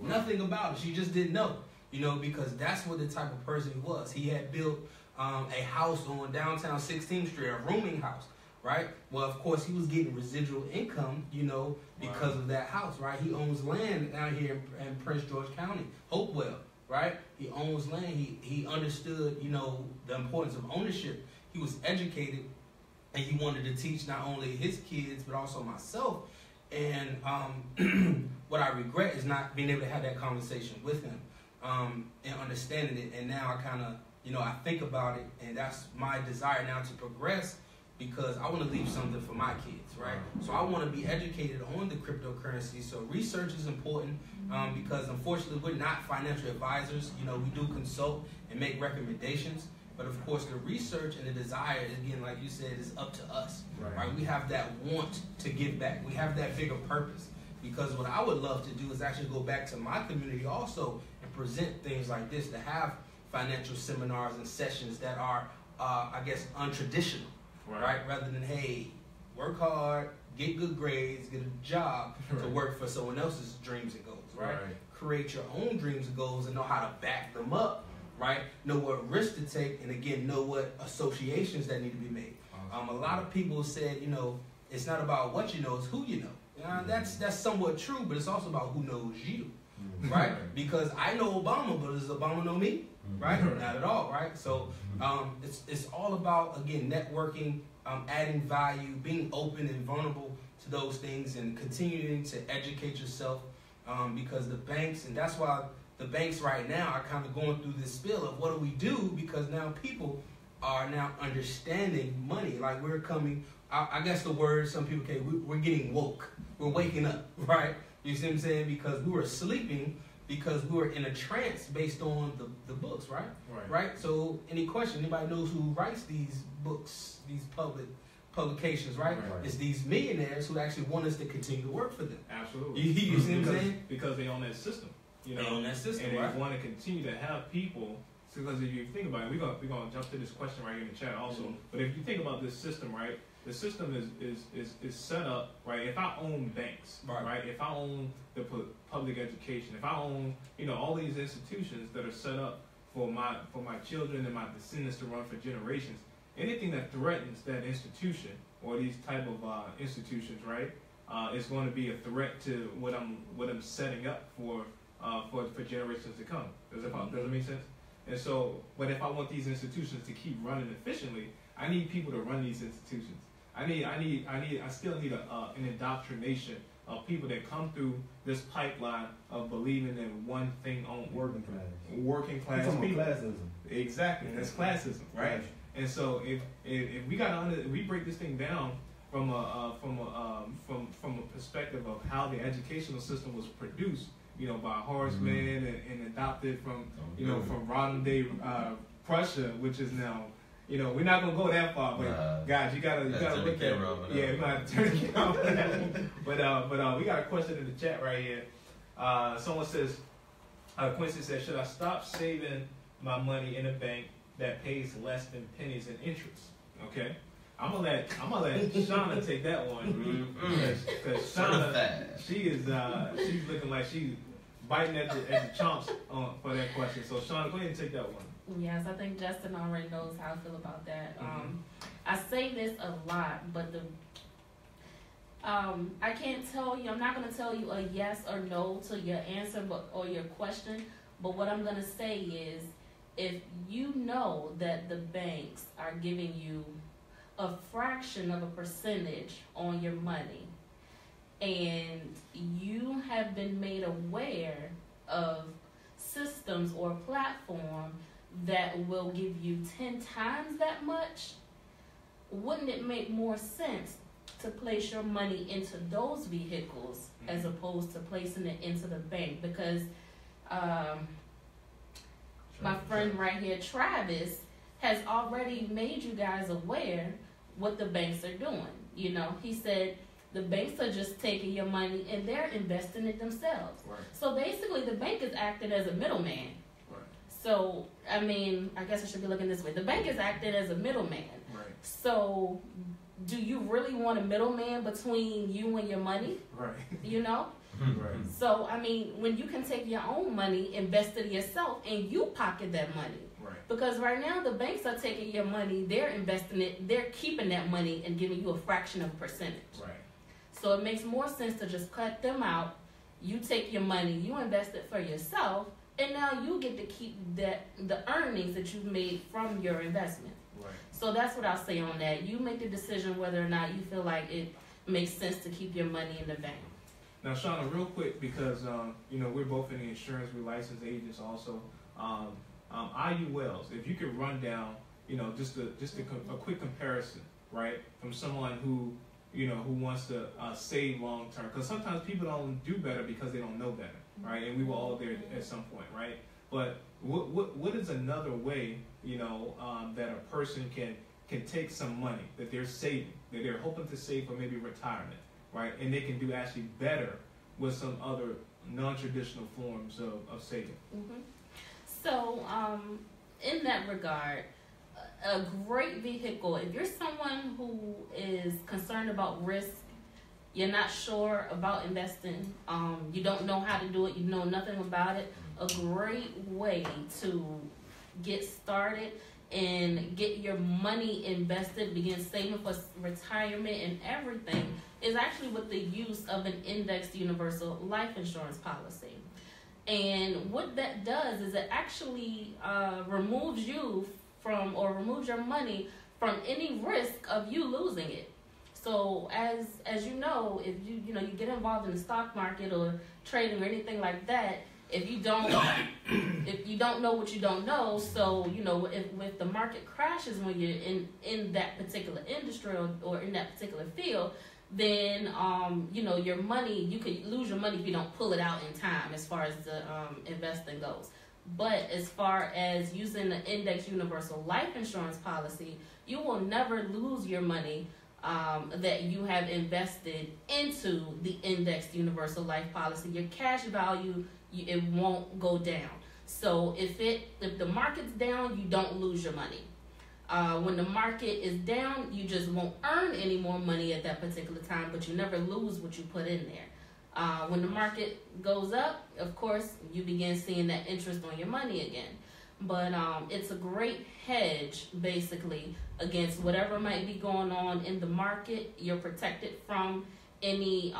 Nothing about it. She just didn't know. You know, because that's what the type of person he was. He had built a house on downtown 16th Street, a rooming house, right? Well, of course, he was getting residual income, you know, because of that house, right? He owns land down here in Prince George County, Hopewell, right? He owns land. He understood, you know, the importance of ownership. He was educated, and he wanted to teach not only his kids, but also myself. And what I regret is not being able to have that conversation with him. And understanding it, and now I kind of, you know, I think about it, and that's my desire now to progress, because I want to leave something for my kids, right? So I want to be educated on the cryptocurrency. So research is important, because unfortunately we're not financial advisors. You know, we do consult and make recommendations, but of course the research and the desire, again, like you said, is up to us, right? We have that want to give back. We have that bigger purpose, because what I would love to do is actually go back to my community also and present things like this, to have financial seminars and sessions that are, I guess, untraditional, right? Rather than, hey, work hard, get good grades, get a job to work for someone else's dreams and goals, right? Create your own dreams and goals and know how to back them up, right? Know what risks to take, and again, know what associations that need to be made. A lot of people said, you know, it's not about what you know, it's who you know. That's somewhat true, but it's also about who knows you, right? Because I know Obama, but does Obama know me? Right? Not at all, right? So it's all about, again, networking, adding value, being open and vulnerable to those things, and continuing to educate yourself because the banks, and that's why the banks right now are kind of going through this spill of what do we do, because now people are now understanding money. Like we're coming, I guess the word some people say, we're getting woke. We're waking up, right? You see what I'm saying? Because we were sleeping, because we were in a trance based on the books, right? Right. So any question, anybody knows who writes these books, these publications, right? It's these millionaires who actually want us to continue to work for them. Absolutely. You see what I'm saying? Because they own that system. You know, they own that system, and right? they want to continue to have people. Because if you think about it, we're gonna jump to this question right here in the chat also. Mm-hmm. But if you think about this system, right? The system is set up, right? If I own banks, right? If I own the public education, if I own, you know, all these institutions that are set up for my children and my descendants to run for generations, anything that threatens that institution or these type of institutions, right, is going to be a threat to what I'm setting up for generations to come. Does it make sense? And so, but if I want these institutions to keep running efficiently, I need people to run these institutions. I still need an indoctrination of people that come through this pipeline of believing in one thing only. Working class people. Classism. Exactly. That's classism, right? Right. And so if we break this thing down from a perspective of how the educational system was produced, you know, by Horace Mann and adopted from from modern day Prussia, which is now. You know, we're not gonna go that far, but guys, you gotta look at it. Yeah, we're gonna have to turn the camera on that. But we got a question in the chat right here. Someone says, Quincy says, should I stop saving my money in a bank that pays less than pennies in interest? Okay, I'm gonna let Shauna take that one because Shauna, she's looking like she's biting at the chomps for that question. So Shauna, go ahead and take that one. Yes, I think Justin already knows how I feel about that. I say this a lot, but I can't tell you, I'm not going to tell you a yes or no to your answer or your question, but what I'm going to say is, if you know that the banks are giving you a fraction of a percentage on your money, and you have been made aware of systems or platform that will give you 10 times that much, wouldn't it make more sense to place your money into those vehicles as opposed to placing it into the bank? Because my friend right here, Travis, has already made you guys aware what the banks are doing. You know, he said the banks are just taking your money and they're investing it themselves. Right. So basically the bank is acting as a middleman. So, I mean, I guess I should be looking this way. The bank is acting as a middleman. Right. So, do you really want a middleman between you and your money? Right. You know? Right. So, I mean, when you can take your own money, invest it yourself, and you pocket that money. Right. Because right now, the banks are taking your money, they're investing it, they're keeping that money and giving you a fraction of a percentage. Right. So, it makes more sense to just cut them out. You take your money, you invest it for yourself, and now you get to keep the earnings that you've made from your investment. Right. So that's what I'll say on that. You make the decision whether or not you feel like it makes sense to keep your money in the bank. Now, Shauna, real quick, because we're both in the insurance, we're licensed agents also. IULs, if you could run down, just a quick comparison, right, from someone who wants to save long term, because sometimes people don't do better because they don't know better. Right, and we were all there at some point, right? But what is another way, that a person can take some money that they're saving, that they're hoping to save for maybe retirement, right? And they can do actually better with some other non-traditional forms of saving. Mm-hmm. So, in that regard, a great vehicle, if you're someone who is concerned about risk, you're not sure about investing, you don't know how to do it, you know nothing about it, a great way to get started and get your money invested, begin saving for retirement and everything, is actually with the use of an indexed universal life insurance policy. And what that does is it actually removes you from, or removes your money from any risk of you losing it. So as you know, if you get involved in the stock market or trading or anything like that, if you don't know what you don't know, so if the market crashes when you're in that particular industry or in that particular field, then your money, you could lose your money if you don't pull it out in time as far as the investing goes. But as far as using the index universal life insurance policy, you will never lose your money that you have invested into the indexed universal life policy. Your cash value, it won't go down. So if the market's down, you don't lose your money. When the market is down, you just won't earn any more money at that particular time, but you never lose what you put in there. When the market goes up, of course, you begin seeing that interest on your money again. But it's a great hedge, basically, against whatever might be going on in the market. You're protected from any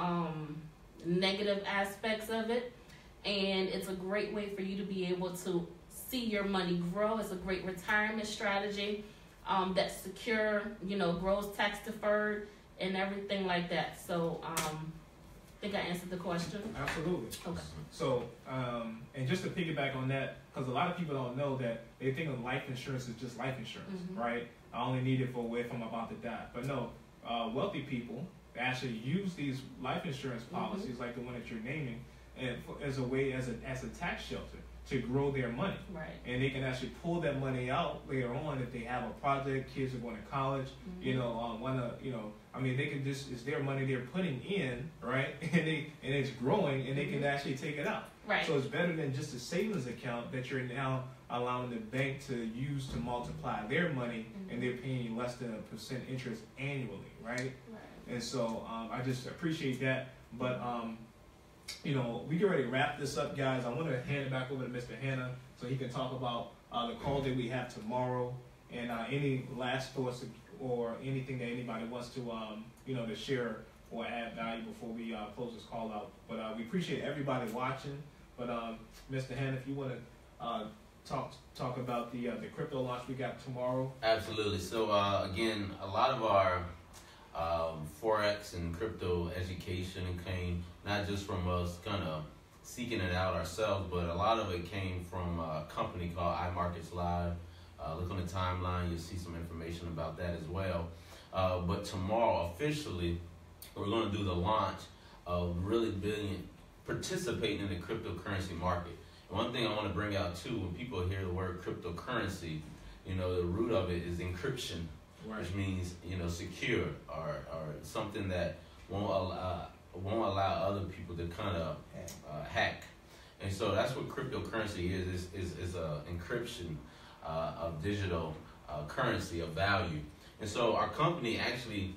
negative aspects of it. And it's a great way for you to be able to see your money grow. It's a great retirement strategy that's secure, grows tax deferred and everything like that. So I think I answered the question. Absolutely. Okay. So, and just to piggyback on that, because a lot of people don't know that they think of life insurance as just life insurance, right? I only need it for if I'm about to die. But no, wealthy people actually use these life insurance policies like the one that you're naming and as a way, as a tax shelter to grow their money. Right. And they can actually pull that money out later on if they have a project, kids are going to college, they can just, it's their money they're putting in, right? And it's growing and they can actually take it out. Right. So it's better than just a savings account that you're now allowing the bank to use to multiply their money and they're paying you less than 1% interest annually, right? Right. And so I just appreciate that. But we get ready to wrap this up, guys. I want to hand it back over to Mr. Hanna so he can talk about the call that we have tomorrow and any last thoughts or anything that anybody wants to, to share or add value before we close this call out. But we appreciate everybody watching. But Mr. Hanna, if you want to talk about the crypto launch we got tomorrow. Absolutely. So again, a lot of our Forex and crypto education came not just from us kind of seeking it out ourselves, but a lot of it came from a company called iMarkets Live. Look on the timeline, you'll see some information about that as well. But tomorrow, officially, we're going to do the launch of really participating in the cryptocurrency market. And one thing I want to bring out too, when people hear the word cryptocurrency, the root of it is encryption. Right. Which means secure or something that won't allow other people to kind of hack. And so that's what cryptocurrency is a encryption of digital currency of value. And so our company actually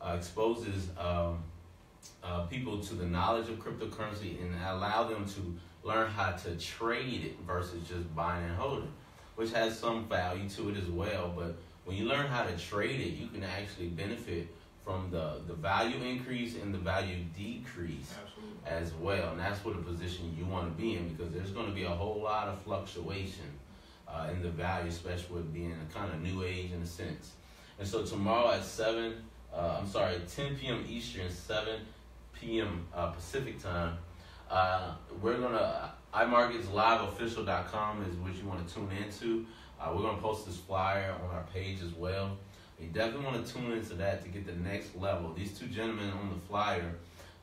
exposes people to the knowledge of cryptocurrency and allow them to learn how to trade it versus just buying and holding, which has some value to it as well. But when you learn how to trade it, you can actually benefit from the value increase and the value decrease. Absolutely. As well. And that's what a position you want to be in, because there's going to be a whole lot of fluctuation in the value, especially with being a kind of new age in a sense. And so tomorrow at 10 p.m. Eastern, 7 p.m. Pacific time, we're going to, iMarketsLiveOfficial.com is what you want to tune into. We're going to post this flyer on our page as well. You definitely want to tune into that to get the next level. These two gentlemen on the flyer,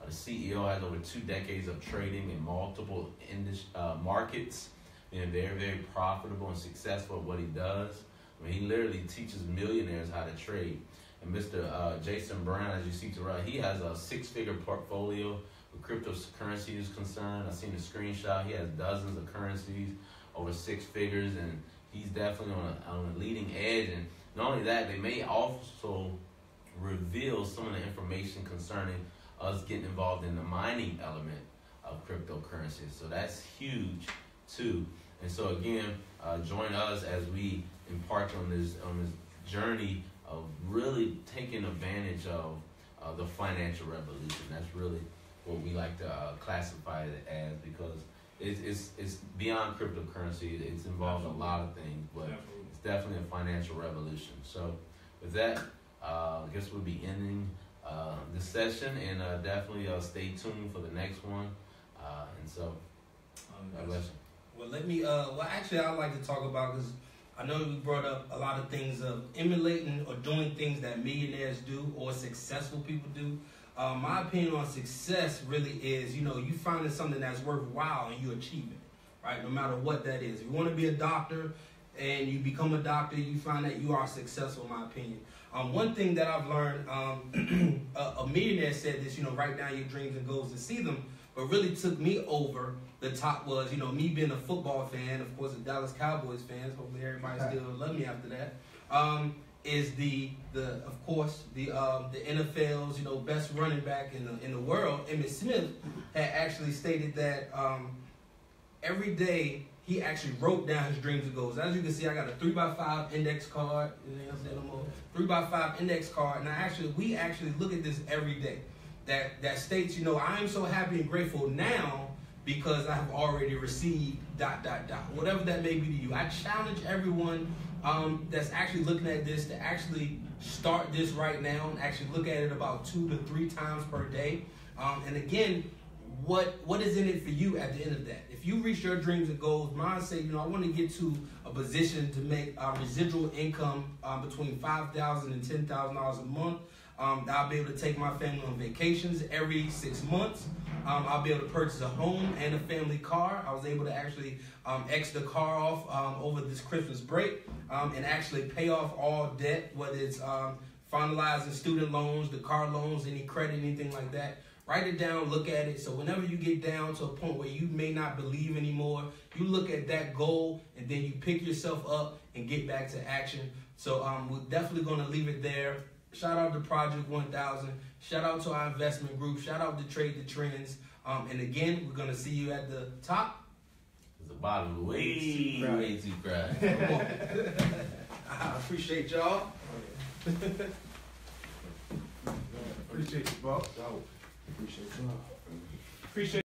the CEO has over 2 decades of trading in multiple markets, being very, very profitable and successful at what he does. He literally teaches millionaires how to trade. And Mr. Jason Brown, as you see to the right, he has a 6-figure portfolio with cryptocurrency is concerned. I've seen the screenshot. He has dozens of currencies, over 6 figures, and he's definitely on a leading edge. And not only that, they may also reveal some of the information concerning us getting involved in the mining element of cryptocurrency. So that's huge too. And so again, join us as we embark on this journey of really taking advantage of the financial revolution. That's really what we like to classify it as, because it's beyond cryptocurrency. It's involved in a lot of things, but it's definitely a financial revolution. So with that, I guess we'll be ending this session, and definitely stay tuned for the next one. And so, God bless you. Well, let me. Well, actually, I'd like to talk about, because I know we brought up a lot of things of emulating or doing things that millionaires do or successful people do. My opinion on success really is, you finding something that's worthwhile and you achieve it, right? No matter what that is. If you want to be a doctor and you become a doctor, you find that you are successful, in my opinion. One thing that I've learned, a millionaire said this, write down your dreams and goals and see them. But really took me over the top was, me being a football fan, of course, a Dallas Cowboys fan. Hopefully everybody still love me after that. Is the NFL's best running back in the world, Emmitt Smith, had actually stated that every day he actually wrote down his dreams and goals. As you can see, I got a 3x5 index card. 3x5 index card, and we actually look at this every day. That states, I am so happy and grateful now because I have already received ... Whatever that may be to you. I challenge everyone that's actually looking at this to actually start this right now and actually look at it about 2 to 3 times per day. And again, what is in it for you at the end of that? If you reach your dreams and goals, mine say, I want to get to a position to make residual income between $5,000 and $10,000 a month. I'll be able to take my family on vacations every 6 months. I'll be able to purchase a home and a family car. I was able to actually exit the car off over this Christmas break and actually pay off all debt, whether it's finalizing student loans, the car loans, any credit, anything like that. Write it down, look at it. So whenever you get down to a point where you may not believe anymore, you look at that goal and then you pick yourself up and get back to action. So we're definitely going to leave it there. Shout out to Project 1000. Shout out to our investment group. Shout out to Trade the Trends. And again, we're going to see you at the top. It's the bottom. Way too cry. I appreciate y'all. Appreciate you, boss. Appreciate you. Appreciate